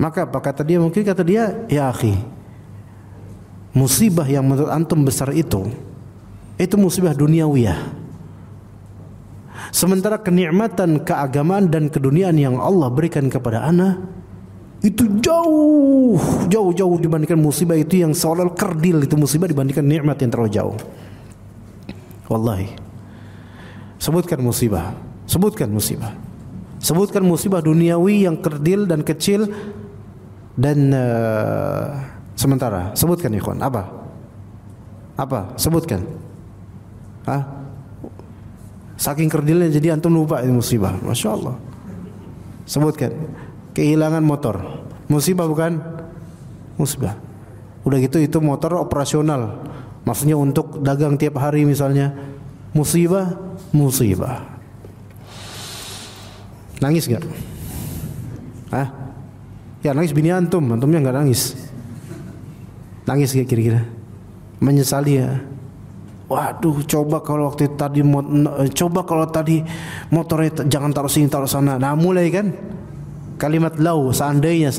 Maka apa kata dia? Mungkin kata dia, ya akhi, musibah yang menurut antum besar itu musibah duniawiyah. Sementara kenikmatan, keagamaan dan keduniaan yang Allah berikan kepada ana itu jauh dibandingkan musibah itu yang seolah kerdil. Itu musibah dibandingkan nikmat yang terlalu jauh. Wallahi. Sebutkan musibah. Sebutkan musibah duniawi yang kerdil dan kecil dan sementara. Sebutkan ikhwan. Apa? Sebutkan. Saking kerdilnya jadi antum lupa itu musibah. Masya Allah. Sebutkan. Kehilangan motor. Musibah bukan? Musibah. Udah gitu itu motor operasional. Maksudnya untuk dagang tiap hari misalnya. Musibah. Nangis gak? Ya nangis bini antumnya gak nangis. Nangis gak kira-kira? Menyesali ya? Waduh, coba kalau tadi motornya jangan taruh sini, taruh sana. Nah mulai kan kalimat lau, seandainya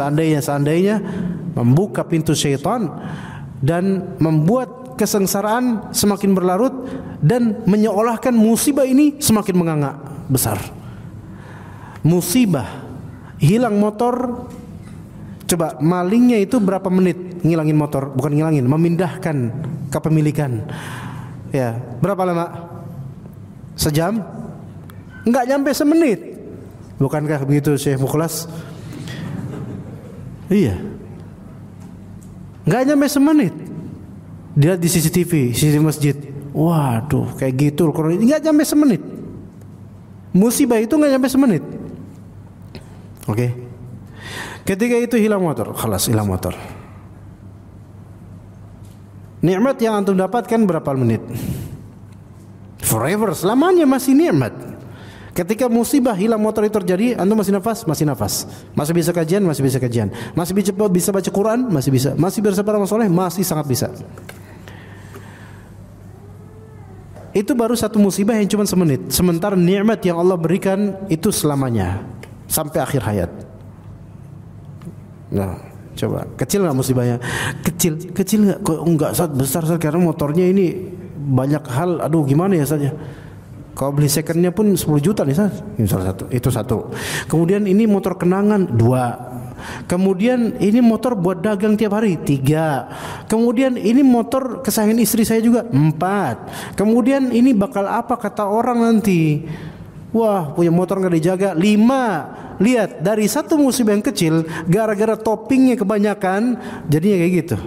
membuka pintu syaitan dan membuat kesengsaraan semakin berlarut dan menyeolahkan musibah ini semakin menganga besar. Musibah hilang motor, coba malingnya itu berapa menit ngilangin motor? Bukan ngilangin, memindahkan kepemilikan. Ya, berapa lama? Sejam? Enggak nyampe semenit. Bukankah begitu Syekh Mukhlas? Iya. Enggak nyampe semenit. Dia di CCTV masjid. Waduh, kayak gitu. Enggak nyampe semenit. Musibah itu enggak nyampe semenit. Oke. Ketika itu hilang motor, khalas hilang motor. Nikmat yang antum dapatkan berapa menit? Forever, selamanya masih nikmat. Ketika musibah hilang motor itu terjadi, antum masih nafas, masih bisa kajian, masih bisa baca Quran, masih bersama orang soleh, masih sangat bisa. Itu baru satu musibah yang cuma semenit. Sementara nikmat yang Allah berikan itu selamanya sampai akhir hayat. Nah, coba kecil nggak musibahnya? Kecil nggak? Kok enggak besar karena motornya ini banyak hal. Aduh, gimana ya saja? Kalau beli secondnya pun 10 juta nih, ini salah satu. Itu satu. Kemudian ini motor kenangan 2. Kemudian ini motor buat dagang tiap hari 3. Kemudian ini motor kesayangan istri saya juga 4. Kemudian ini bakal apa kata orang nanti? Wah, punya motor nggak dijaga 5. Lihat, dari satu musibah yang kecil, gara-gara toppingnya kebanyakan, jadinya kayak gitu.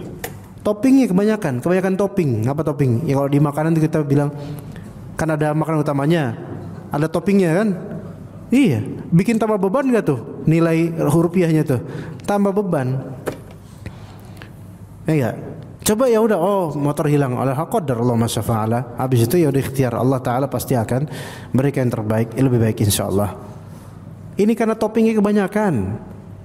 Toppingnya kebanyakan topping. Apa topping? Ya kalau di makanan itu kita bilang kan ada makanan utamanya, ada toppingnya kan? Iya, bikin tambah beban nggak tuh? Nilai rupiahnya tuh tambah beban. Ya, coba ya udah, motor hilang, alhamdulillah Allah masyafa'ala. Habis itu ya udah ikhtiar Allah Taala pasti akan berikan yang terbaik, lebih baik insyaallah. Ini karena toppingnya kebanyakan.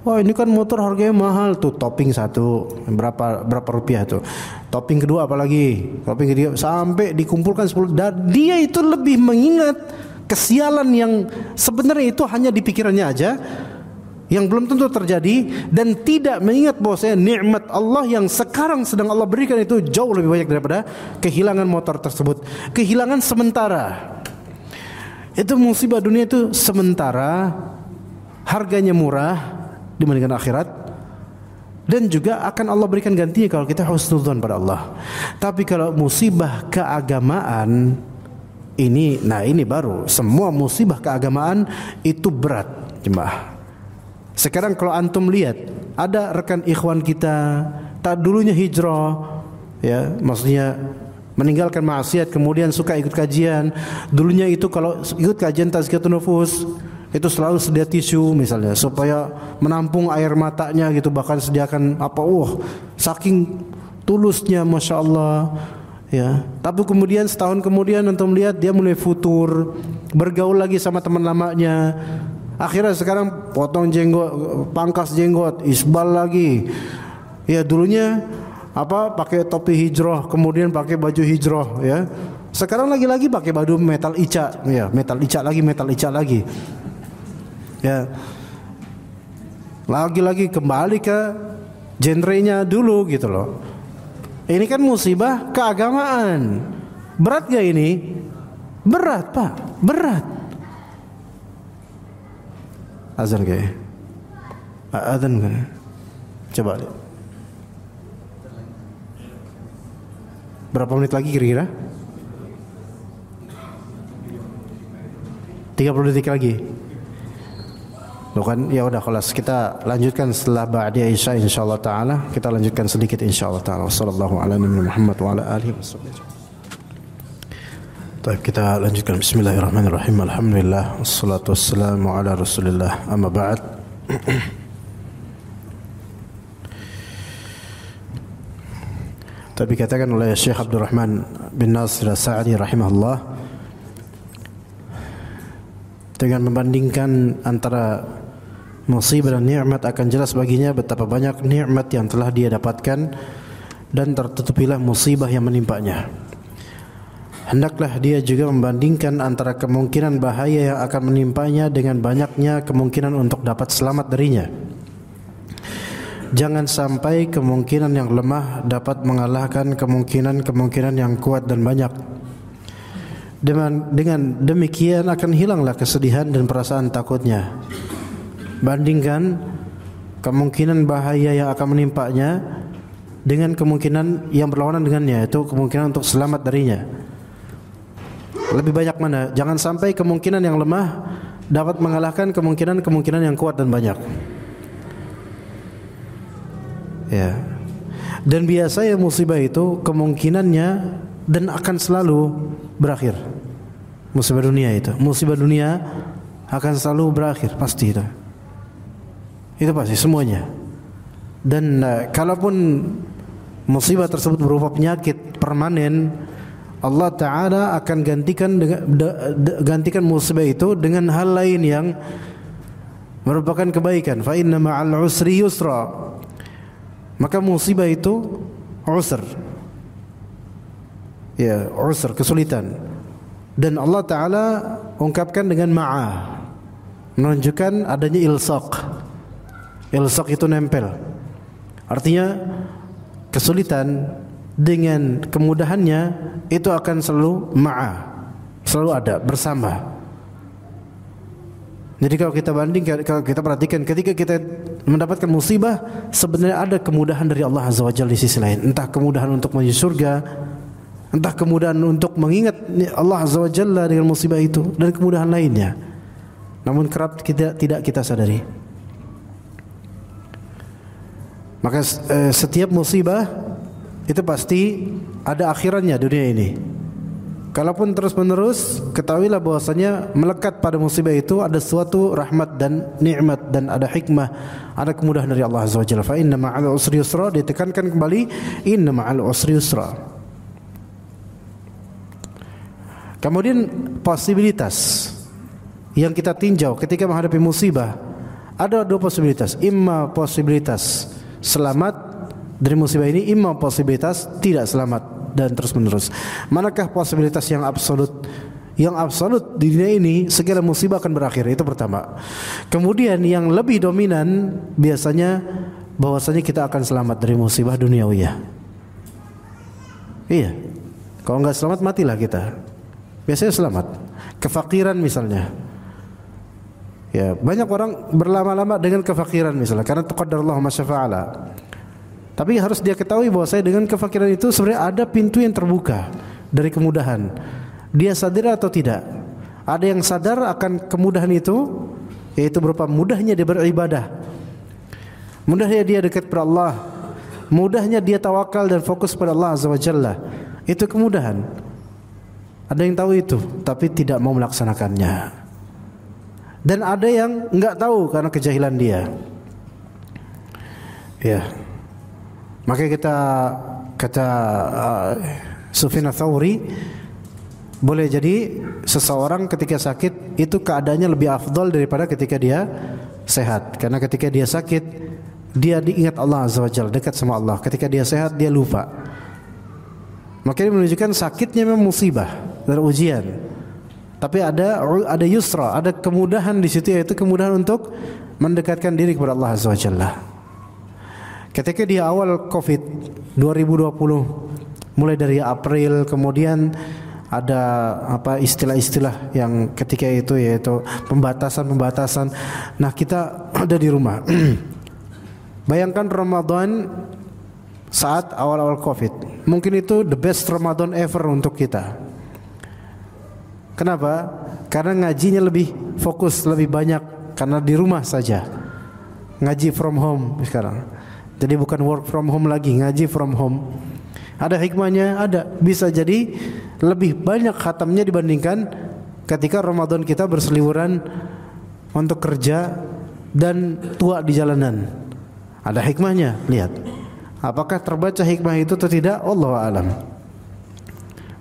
Wah, ini kan motor harganya mahal tuh, topping satu berapa rupiah tuh. Topping kedua apalagi? Topping kedua sampai dikumpulkan 10. Dan dia itu lebih mengingat kesialan yang sebenarnya itu hanya di pikirannya aja, yang belum tentu terjadi, dan tidak mengingat bahwasanya nikmat Allah yang sekarang sedang Allah berikan itu jauh lebih banyak daripada kehilangan motor tersebut. Kehilangan sementara. Itu musibah dunia itu sementara, harganya murah dibandingkan akhirat. Dan juga akan Allah berikan gantinya kalau kita husnudzon pada Allah. Tapi kalau musibah keagamaan ini baru, semua musibah keagamaan itu berat, jemaah. Sekarang kalau antum lihat, ada rekan ikhwan kita tak dulunya hijrah, ya, maksudnya meninggalkan maksiat kemudian suka ikut kajian. Dulunya itu kalau ikut kajian tazkiyatun nufus itu selalu sedia tisu misalnya supaya menampung air matanya gitu, bahkan sediakan saking tulusnya, masya Allah, ya. Tapi kemudian setahun kemudian antum lihat dia mulai futur, bergaul lagi sama teman lamanya. Akhirnya sekarang potong jenggot, pangkas jenggot, isbal lagi. Ya, dulunya pakai topi hijrah, kemudian pakai baju hijrah, ya. Sekarang lagi-lagi pakai baju metal ica, ya, metal ica lagi. Ya, lagi-lagi kembali ke genrenya dulu gitu loh. Ini kan musibah keagamaan. Berat gak ini? Berat, Pak, berat. Azan kayak azan kayak. Coba lihat. Berapa menit lagi kira-kira? 30 detik lagi. Loh kan, ya udah kelas, kita lanjutkan setelah ba'da Isya insyaallah taala. Kita lanjutkan sedikit insyaallah taala. Wassallallahu ala nabiyina Muhammad wa ala alihi wasallam. Baik, kita lanjutkan. Bismillahirrahmanirrahim. Alhamdulillah wassalatu wassalamu ala Rasulillah. Amma ba'd. Tapi katakan oleh Syekh Abdurrahman bin Nasir As-Sa'di rahimahullah, dengan membandingkan antara musibah dan nikmat akan jelas baginya betapa banyak nikmat yang telah dia dapatkan dan tertutupilah musibah yang menimpanya. Hendaklah dia juga membandingkan antara kemungkinan bahaya yang akan menimpanya dengan banyaknya kemungkinan untuk dapat selamat darinya. Jangan sampai kemungkinan yang lemah dapat mengalahkan kemungkinan yang kuat dan banyak. Dengan demikian akan hilanglah kesedihan dan perasaan takutnya. Bandingkan kemungkinan bahaya yang akan menimpanya dengan kemungkinan yang berlawanan dengannya, yaitu kemungkinan untuk selamat darinya. Lebih banyak mana? Jangan sampai kemungkinan yang lemah dapat mengalahkan kemungkinan yang kuat dan banyak. Ya. Dan biasanya musibah itu kemungkinannya dan akan selalu berakhir. Musibah dunia akan selalu berakhir, pasti itu. Itu pasti semuanya. Dan kalaupun musibah tersebut berupa penyakit permanen, Allah Ta'ala akan gantikan musibah itu dengan hal lain yang merupakan kebaikan. Fa inna ma'al usri yusra. Maka musibah itu usr. Ya, usr, kesulitan. Dan Allah Ta'ala ungkapkan dengan ma'ah, menunjukkan adanya ilsaq. Ilsaq itu nempel. Artinya kesulitan dengan kemudahannya itu akan selalu ma'ah, selalu ada bersama. Jadi kalau kita bandingkan, kalau kita perhatikan, ketika kita mendapatkan musibah, sebenarnya ada kemudahan dari Allah Azza wa Jalla di sisi lain. Entah kemudahan untuk menuju surga, entah kemudahan untuk mengingat Allah Azza wa Jalla dengan musibah itu, dan kemudahan lainnya. Namun kerap tidak kita sadari. Maka setiap musibah itu pasti ada akhirannya dunia ini. Kalaupun terus menerus, ketahuilah bahwasanya melekat pada musibah itu ada suatu rahmat dan nikmat dan ada hikmah, ada kemudahan dari Allah Azza wa Jalla. Fa inna ma'al usri yusra, ditekankan kembali inna ma'al usri yusra. Kemudian posibilitas yang kita tinjau ketika menghadapi musibah, ada dua posibilitas. Imma posibilitas selamat dari musibah ini, imma posibilitas tidak selamat dan terus menerus. Manakah posibilitas yang absolut? Yang absolut di dunia ini segala musibah akan berakhir, itu pertama. Kemudian yang lebih dominan biasanya bahwasanya kita akan selamat dari musibah duniawiyah. Iya. Kalau enggak selamat matilah kita. Biasanya selamat. Kefakiran misalnya. Ya, banyak orang berlama-lama dengan kefakiran misalnya karena taqaddarallahu ma syafa'ala. Tapi harus dia ketahui bahwa saya dengan kefakiran itu sebenarnya ada pintu yang terbuka dari kemudahan. Dia sadar atau tidak? Ada yang sadar akan kemudahan itu, yaitu berupa mudahnya dia beribadah, mudahnya dia dekat kepada Allah, mudahnya dia tawakal dan fokus pada Allah Azza wa Jalla. Itu kemudahan. Ada yang tahu itu, tapi tidak mau melaksanakannya. Dan ada yang enggak tahu karena kejahilan dia. Ya. Maka kata Sufyan Ats-Tsauri, boleh jadi seseorang ketika sakit itu keadaannya lebih afdal daripada ketika dia sehat. Karena ketika dia sakit, dia diingat Allah Azza wa Jalla, dekat sama Allah. Ketika dia sehat, dia lupa. Maka ini menunjukkan sakitnya memang musibah dan ujian. Tapi ada yusra, ada kemudahan di situ, yaitu kemudahan untuk mendekatkan diri kepada Allah Azza wa Jalla. Ketika di awal Covid 2020, mulai dari April, kemudian ada istilah-istilah yang ketika itu yaitu pembatasan. Nah, kita ada di rumah. Bayangkan Ramadan saat awal-awal Covid. Mungkin itu the best Ramadan ever untuk kita. Kenapa? Karena ngajinya lebih fokus, lebih banyak karena di rumah saja. Ngaji from home sekarang. Jadi bukan work from home lagi, ngaji from home. Ada hikmahnya, ada. Bisa jadi lebih banyak khatamnya dibandingkan ketika Ramadan kita berseliweran untuk kerja dan tua di jalanan. Ada hikmahnya, lihat. Apakah terbaca hikmah itu atau tidak? Allahu a'lam.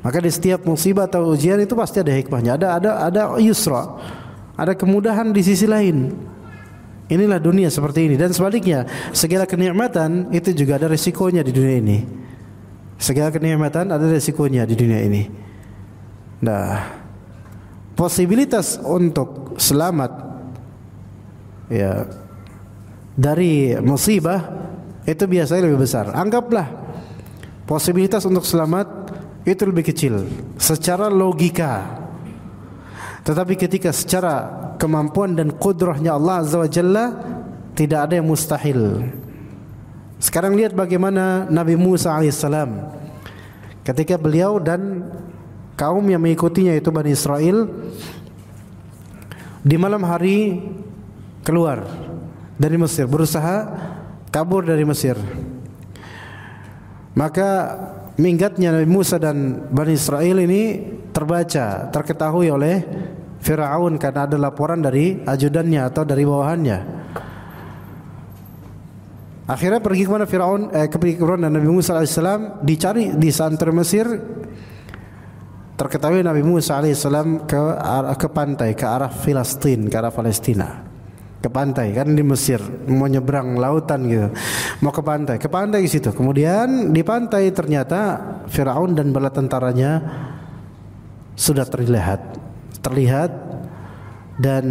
Maka di setiap musibah atau ujian itu pasti ada hikmahnya. Ada yusra, ada kemudahan di sisi lain. Inilah dunia seperti ini. Dan sebaliknya, segala kenikmatan itu juga ada resikonya di dunia ini. Segala kenikmatan ada resikonya di dunia ini. Nah, posibilitas untuk selamat ya dari musibah itu biasanya lebih besar. Anggaplah posibilitas untuk selamat itu lebih kecil secara logika. Tetapi ketika secara kemampuan dan kudrahnya Allah Azza wa Jalla, tidak ada yang mustahil. Sekarang lihat bagaimana Nabi Musa alaihissalam ketika beliau dan kaum yang mengikutinya itu Bani Israel di malam hari keluar dari Mesir, berusaha kabur dari Mesir. Maka minggatnya Nabi Musa dan Bani Israel ini terketahui oleh Firaun karena ada laporan dari ajudannya atau dari bawahannya. Akhirnya pergi kemana Firaun? Firaun dan Nabi Musa alaihissalam dicari di santer Mesir. Terketahui Nabi Musa alaihissalam ke pantai, ke arah Filistin, ke arah Palestina. Ke pantai, kan di Mesir, mau nyebrang lautan gitu, mau ke pantai ke situ. Kemudian di pantai ternyata Firaun dan bala tentaranya sudah terlihat dan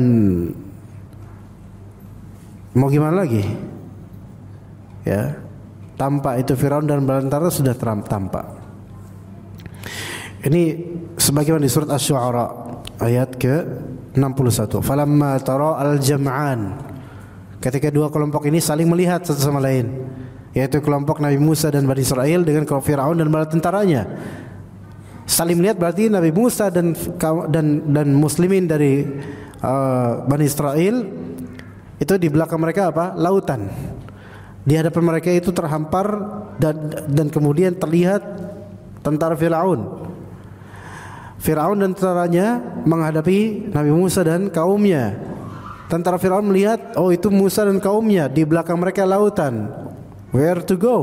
mau gimana lagi? Ya, tampak itu Firaun dan bala tentara sudah tampak. Ini sebagaimana di surat Asy-Syu'ara ayat ke-61. Falamma tara al-jam'an. Ketika dua kelompok ini saling melihat satu sama lain, yaitu kelompok Nabi Musa dan Bani Israel dengan kelompok Firaun dan bala tentaranya. Saling melihat berarti Nabi Musa dan muslimin dari Bani Israel itu di belakang mereka apa? Lautan. Di hadapan mereka itu terhampar dan kemudian terlihat tentara Firaun. Firaun dan tentaranya menghadapi Nabi Musa dan kaumnya. Tentara Firaun melihat, oh itu Musa dan kaumnya, di belakang mereka lautan. Where to go?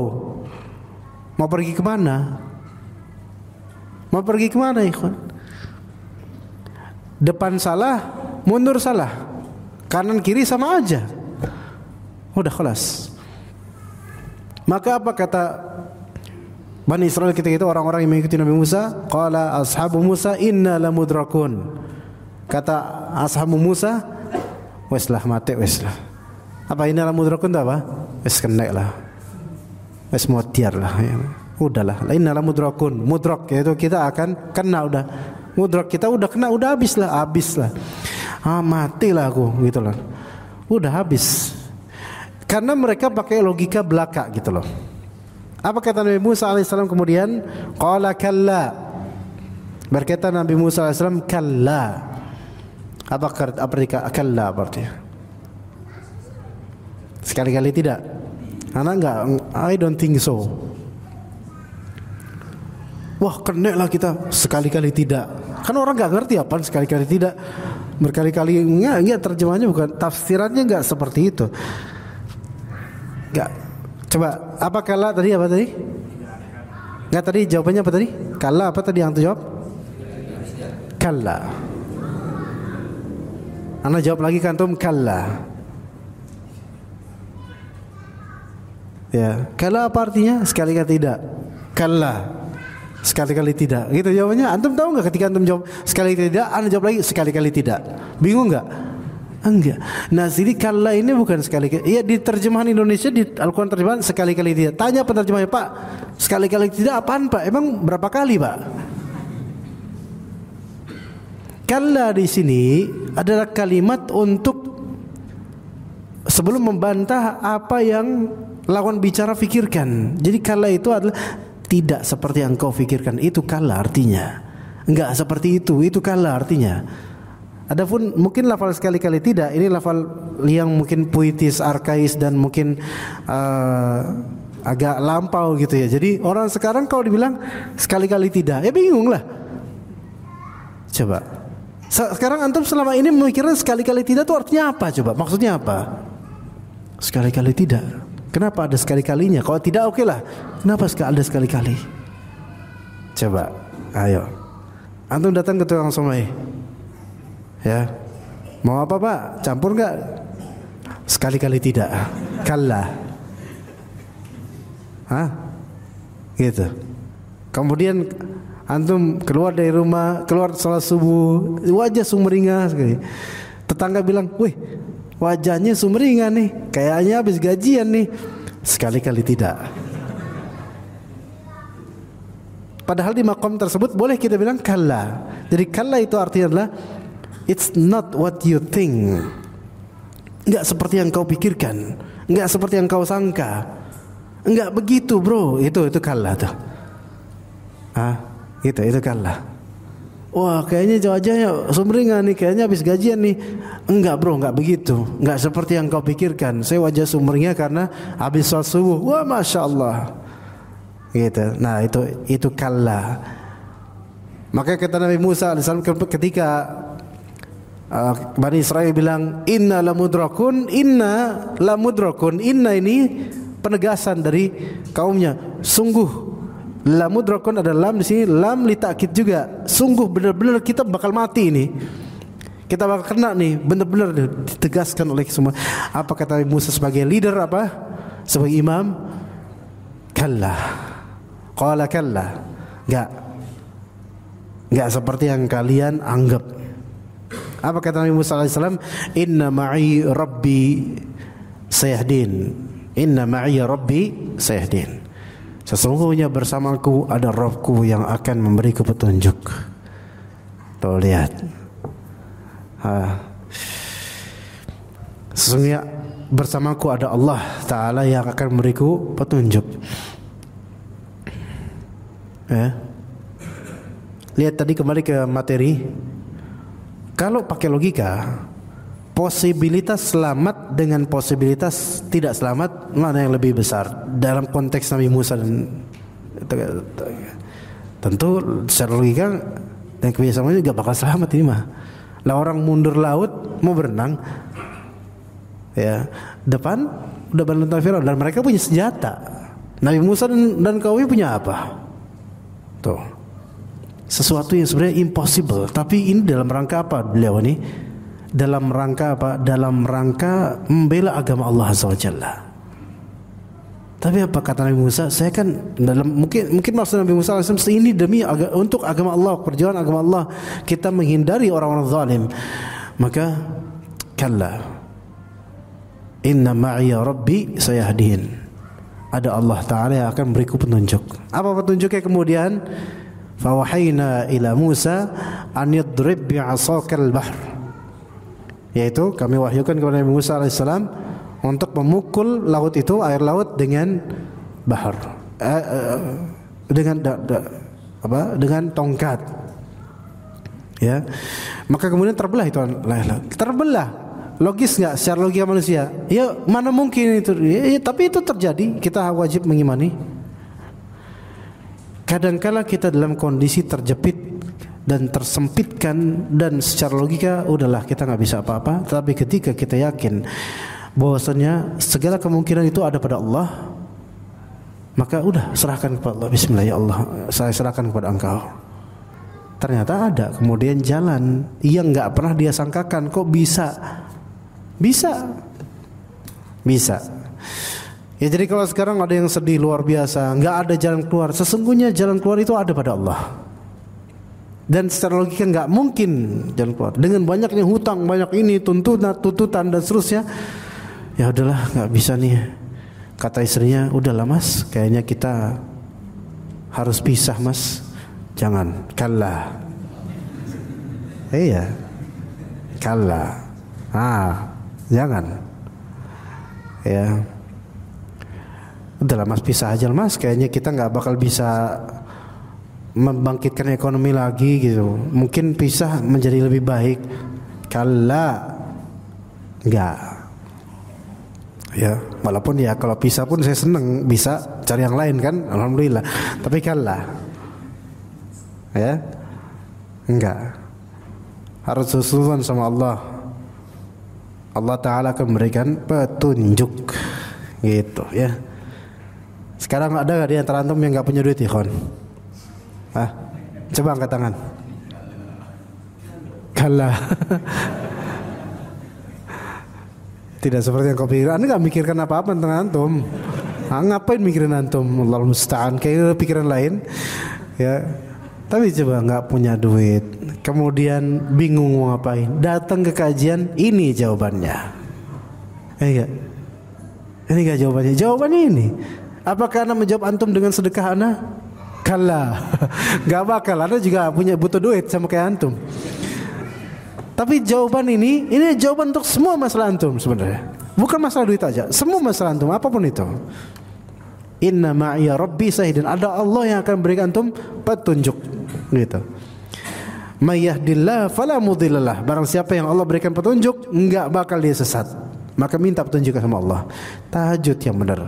Mau pergi kemana? Mau pergi kemana, ikhwan? Depan salah, mundur salah, kanan kiri sama aja. Udah kelas. Maka apa kata Bani Israel ketika itu, orang-orang yang mengikuti Nabi Musa? Qala ashabu Musa inna lamudrakun. Kata ashabu Musa, wes lah mati wes lah. Apa inna lamudrakun itu apa? Wes kena lah. Wes motiar lah ya. Udahlah, inna lamudrakun. Mudrak yaitu kita akan kena udah. Mudrak kita udah kena, udah habis lah. Matilah aku gitu loh. Udah habis. Karena mereka pakai logika belaka gitu loh. Apa kata Nabi Musa alaihissalam kemudian? Qala kalla. Berkata Nabi Musa alaihissalam, kalla. Apa kalla artinya? Sekali-kali tidak. Anak enggak, I don't think so. Wah, kena lah kita, sekali-kali tidak. Kan orang enggak ngerti apa sekali-kali tidak. Berkali-kali enggak terjemahannya bukan, tafsirannya enggak seperti itu. Enggak. Coba, apa kalla tadi, apa tadi? Enggak, tadi jawabannya apa tadi? Kalla apa tadi yang tu jawab? Kalla. Ana jawab lagi kan antum, kalla. Ya, kalla apa artinya? Sekali-kali tidak. Kalla. Sekali-kali tidak. Gitu jawabannya. Antum tahu enggak ketika antum jawab sekali-kali tidak, ana jawab lagi sekali-kali tidak. Bingung enggak? Enggak. Nah, sini kalla ini bukan sekali-kali. Iya, di terjemahan Indonesia di Al-Qur'an terjemahan sekali-kali tidak. Tanya penerjemahnya, Pak, sekali-kali tidak apaan, Pak? Emang berapa kali, Pak? Kalla di sini adalah kalimat untuk sebelum membantah apa yang lawan bicara fikirkan. Jadi kalla itu adalah tidak seperti yang kau fikirkan. Itu kalla artinya. Enggak seperti itu kalla artinya. Adapun mungkin lafal sekali-kali tidak, ini lafal yang mungkin puitis, arkais dan mungkin agak lampau gitu ya. Jadi orang sekarang kalau dibilang sekali-kali tidak, ya bingung lah. Coba. Sekarang antum selama ini memikirkan sekali-kali tidak itu artinya apa? Coba, maksudnya apa? Sekali-kali tidak. Kenapa ada sekali-kalinya? Kalau tidak oke lah. Kenapa ada sekali-kali? Coba, ayo. Antum datang ke tukang somai. Ya, mau apa Pak? Campur enggak? Sekali-kali tidak. Kalla. Hah? Gitu. Kemudian antum keluar dari rumah, keluar salat subuh, wajah sumringah sekali. Tetangga bilang, "Wih, wajahnya sumringah nih, kayaknya habis gajian nih." Sekali-kali tidak. Padahal di makom tersebut boleh kita bilang kalla. Jadi kalla itu artinya adalah it's not what you think. Enggak seperti yang kau pikirkan, enggak seperti yang kau sangka. Enggak begitu, bro. Itu kalla tuh. Itu kalla. Wah, kayaknya wajahnya sumringah nih, kayaknya habis gajian nih. Enggak, bro, enggak begitu. Enggak seperti yang kau pikirkan. Saya wajah sumringah karena habis sholat subuh. Wah, masya Allah. Gitu. Nah, itu kalla. Maka kata Nabi Musa alaihissalam ketika Bani Israel bilang inna lamudrakun, inna ini penegasan dari kaumnya. Sungguh lamudrakun ada lam di sini, lam li ta'kid juga. Sungguh benar-benar kita bakal mati ini. Kita bakal kena nih, benar-benar ditegaskan oleh semua. Apa kata Nabi Musa sebagai leader apa? Sebagai imam? Kalla. Qala kalla. Enggak seperti yang kalian anggap. Apa kata Nabi Musa alaihissalam? Inna ma'i rabbi sayahdin. Inna ma'i rabbi sayahdin. Sesungguhnya bersamaku ada Rabbku yang akan memberiku petunjuk. Tuh lihat. Sesungguhnya bersamaku ada Allah Ta'ala yang akan memberiku petunjuk. Lihat tadi, kembali ke materi. Kalau pakai logika, posibilitas selamat dengan posibilitas tidak selamat, mana yang lebih besar dalam konteks Nabi Musa? Dan tentu secara logika dan kebiasaannya gak bakal selamat ini mah. Lah orang mundur laut mau berenang, ya depan udah bantuan Firaun dan mereka punya senjata. Nabi Musa dan kaumnya punya apa? Tuh, sesuatu yang sebenarnya impossible. Tapi ini dalam rangka apa beliau ini? Dalam rangka apa? Dalam rangka membela agama Allah Azza wa Jalla. Tapi apa kata Nabi Musa? Saya kan dalam mungkin maksud Nabi Musa ini demi untuk agama Allah, perjuangan agama Allah, kita menghindari orang-orang zalim. Maka kalla. Inna ma'iya rabbi sayahdin. Ada Allah Ta'ala yang akan beriku petunjuk. Apa petunjuknya kemudian? Fawahayna ila Musa an yadrib bi'asakal bahr. Yaitu kami wahyukan kepada Nabi Musa alaihissalam untuk memukul laut itu, air laut dengan bahar. dengan tongkat. Ya, maka kemudian terbelah itu, terbelah. Logis nggak secara logika manusia? Ya mana mungkin itu? Ya, tapi itu terjadi. Kita wajib mengimani. Kadangkala kita dalam kondisi terjepit dan tersempitkan, dan secara logika udahlah kita nggak bisa apa-apa. Tapi ketika kita yakin bahwasanya segala kemungkinan itu ada pada Allah, maka udah serahkan kepada Allah. Bismillah ya Allah, saya serahkan kepada Engkau. Ternyata ada kemudian jalan yang nggak pernah dia sangkakan. Kok bisa? Ya, jadi kalau sekarang ada yang sedih luar biasa, nggak ada jalan keluar, sesungguhnya jalan keluar itu ada pada Allah. Dan secara logika nggak mungkin jalan keluar. Dengan banyaknya hutang, banyak ini tuntutan dan seterusnya. Ya udahlah, nggak bisa nih. Kata istrinya, udahlah mas, kayaknya kita harus pisah mas. Jangan, kalla. Iya, kalla. Jangan. Ya, udahlah mas, pisah aja mas. Kayaknya kita nggak bakal bisa membangkitkan ekonomi lagi gitu. Mungkin pisah menjadi lebih baik. Kalla, enggak. Ya, walaupun ya kalau pisah pun saya senang, bisa cari yang lain kan, alhamdulillah. Tapi kalla, ya, enggak. Harus husnuzan sama Allah. Allah Ta'ala akan memberikan petunjuk, gitu ya. Sekarang ada nggak di antara antum yang nggak punya duit, ikhwan? Coba angkat tangan. Kalla. Tidak seperti yang kau pikir. Anda nggak mikirkan apa-apa tentang antum. Ngapain mikirin antum? Allahul musta'an. Kayak pikiran lain. Ya. Tapi coba nggak punya duit, kemudian bingung mau ngapain, datang ke kajian, ini jawabannya. Enggak. Ini enggak jawabannya. Jawabannya ini. Apakah Anda menjawab antum dengan sedekah Anda? Kalla. Enggak bakal. Anda juga butuh duit sama kayak antum. Tapi jawaban ini jawaban untuk semua masalah antum sebenarnya. Bukan masalah duit aja, semua masalah antum apapun itu. Inna ma'iya rabbi sahidin. Ada Allah yang akan berikan antum petunjuk, gitu. May yahdillah fala mudhillalah. Barang siapa yang Allah berikan petunjuk, enggak bakal dia sesat. Maka minta petunjuk sama Allah. Tahajud yang benar,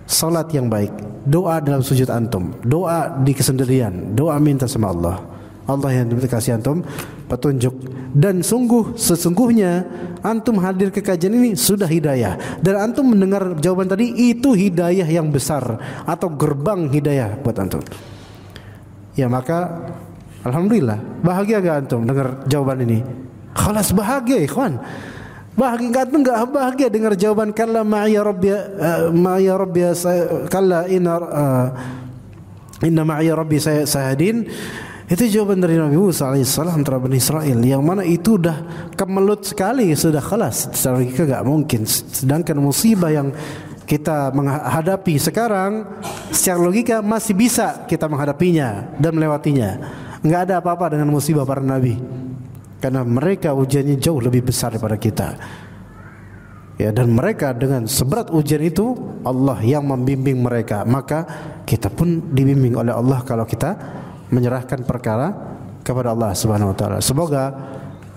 salat yang baik, doa dalam sujud antum, doa di kesendirian, doa minta sama Allah. Allah yang kasih antum petunjuk. Dan sesungguhnya antum hadir ke kajian ini sudah hidayah. Dan antum mendengar jawaban tadi, itu hidayah yang besar atau gerbang hidayah buat antum. Ya maka alhamdulillah, bahagia gak antum dengar jawaban ini? Khalas bahagia ikhwan. Bahagia enggak bahagia dengar jawaban kalla ma'iya rabbi kalla inna ma'iya rabbi sayadin. Itu jawaban dari Nabi Musa alaihissalam terhadap Bani Israel, yang mana itu udah kemelut sekali, sudah khalas. Secara logika gak mungkin. Sedangkan musibah yang kita menghadapi sekarang, secara logika masih bisa kita menghadapinya dan melewatinya. Nggak ada apa-apa dengan musibah para nabi, karena mereka ujiannya jauh lebih besar daripada kita. Ya, dan mereka dengan seberat ujian itu Allah yang membimbing mereka. Maka kita pun dibimbing oleh Allah kalau kita menyerahkan perkara kepada Allah Subhanahu wa taala. Semoga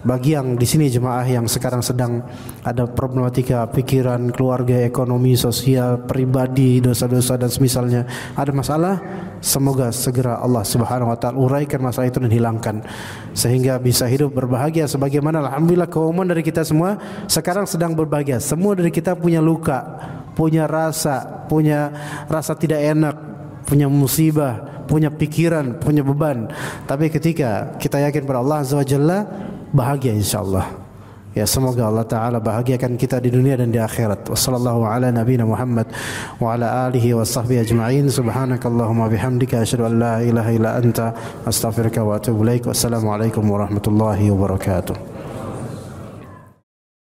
bagi yang di sini jemaah yang sekarang sedang ada problematika pikiran, keluarga, ekonomi, sosial, pribadi, dosa-dosa dan semisalnya, ada masalah, semoga segera Allah Subhanahu wa taala uraikan masalah itu dan hilangkan, sehingga bisa hidup berbahagia sebagaimana alhamdulillah keumuman dari kita semua sekarang sedang berbahagia. Semua dari kita punya luka, punya rasa tidak enak, punya musibah, punya pikiran, punya beban. Tapi ketika kita yakin pada Allah Azza wa Jalla, bahagia insyaallah. Ya, semoga Allah Ta'ala bahagiakan kita di dunia dan di akhirat. Wassallallahu ala nabiyina Muhammad wa ala alihi wa sahbihi ajma'in. Subhanakallahumma bihamdika asyhadu an la ilaha illa anta astaghfiruka wa atubu ilaik. Wassalamualaikum warahmatullahi wabarakatuh.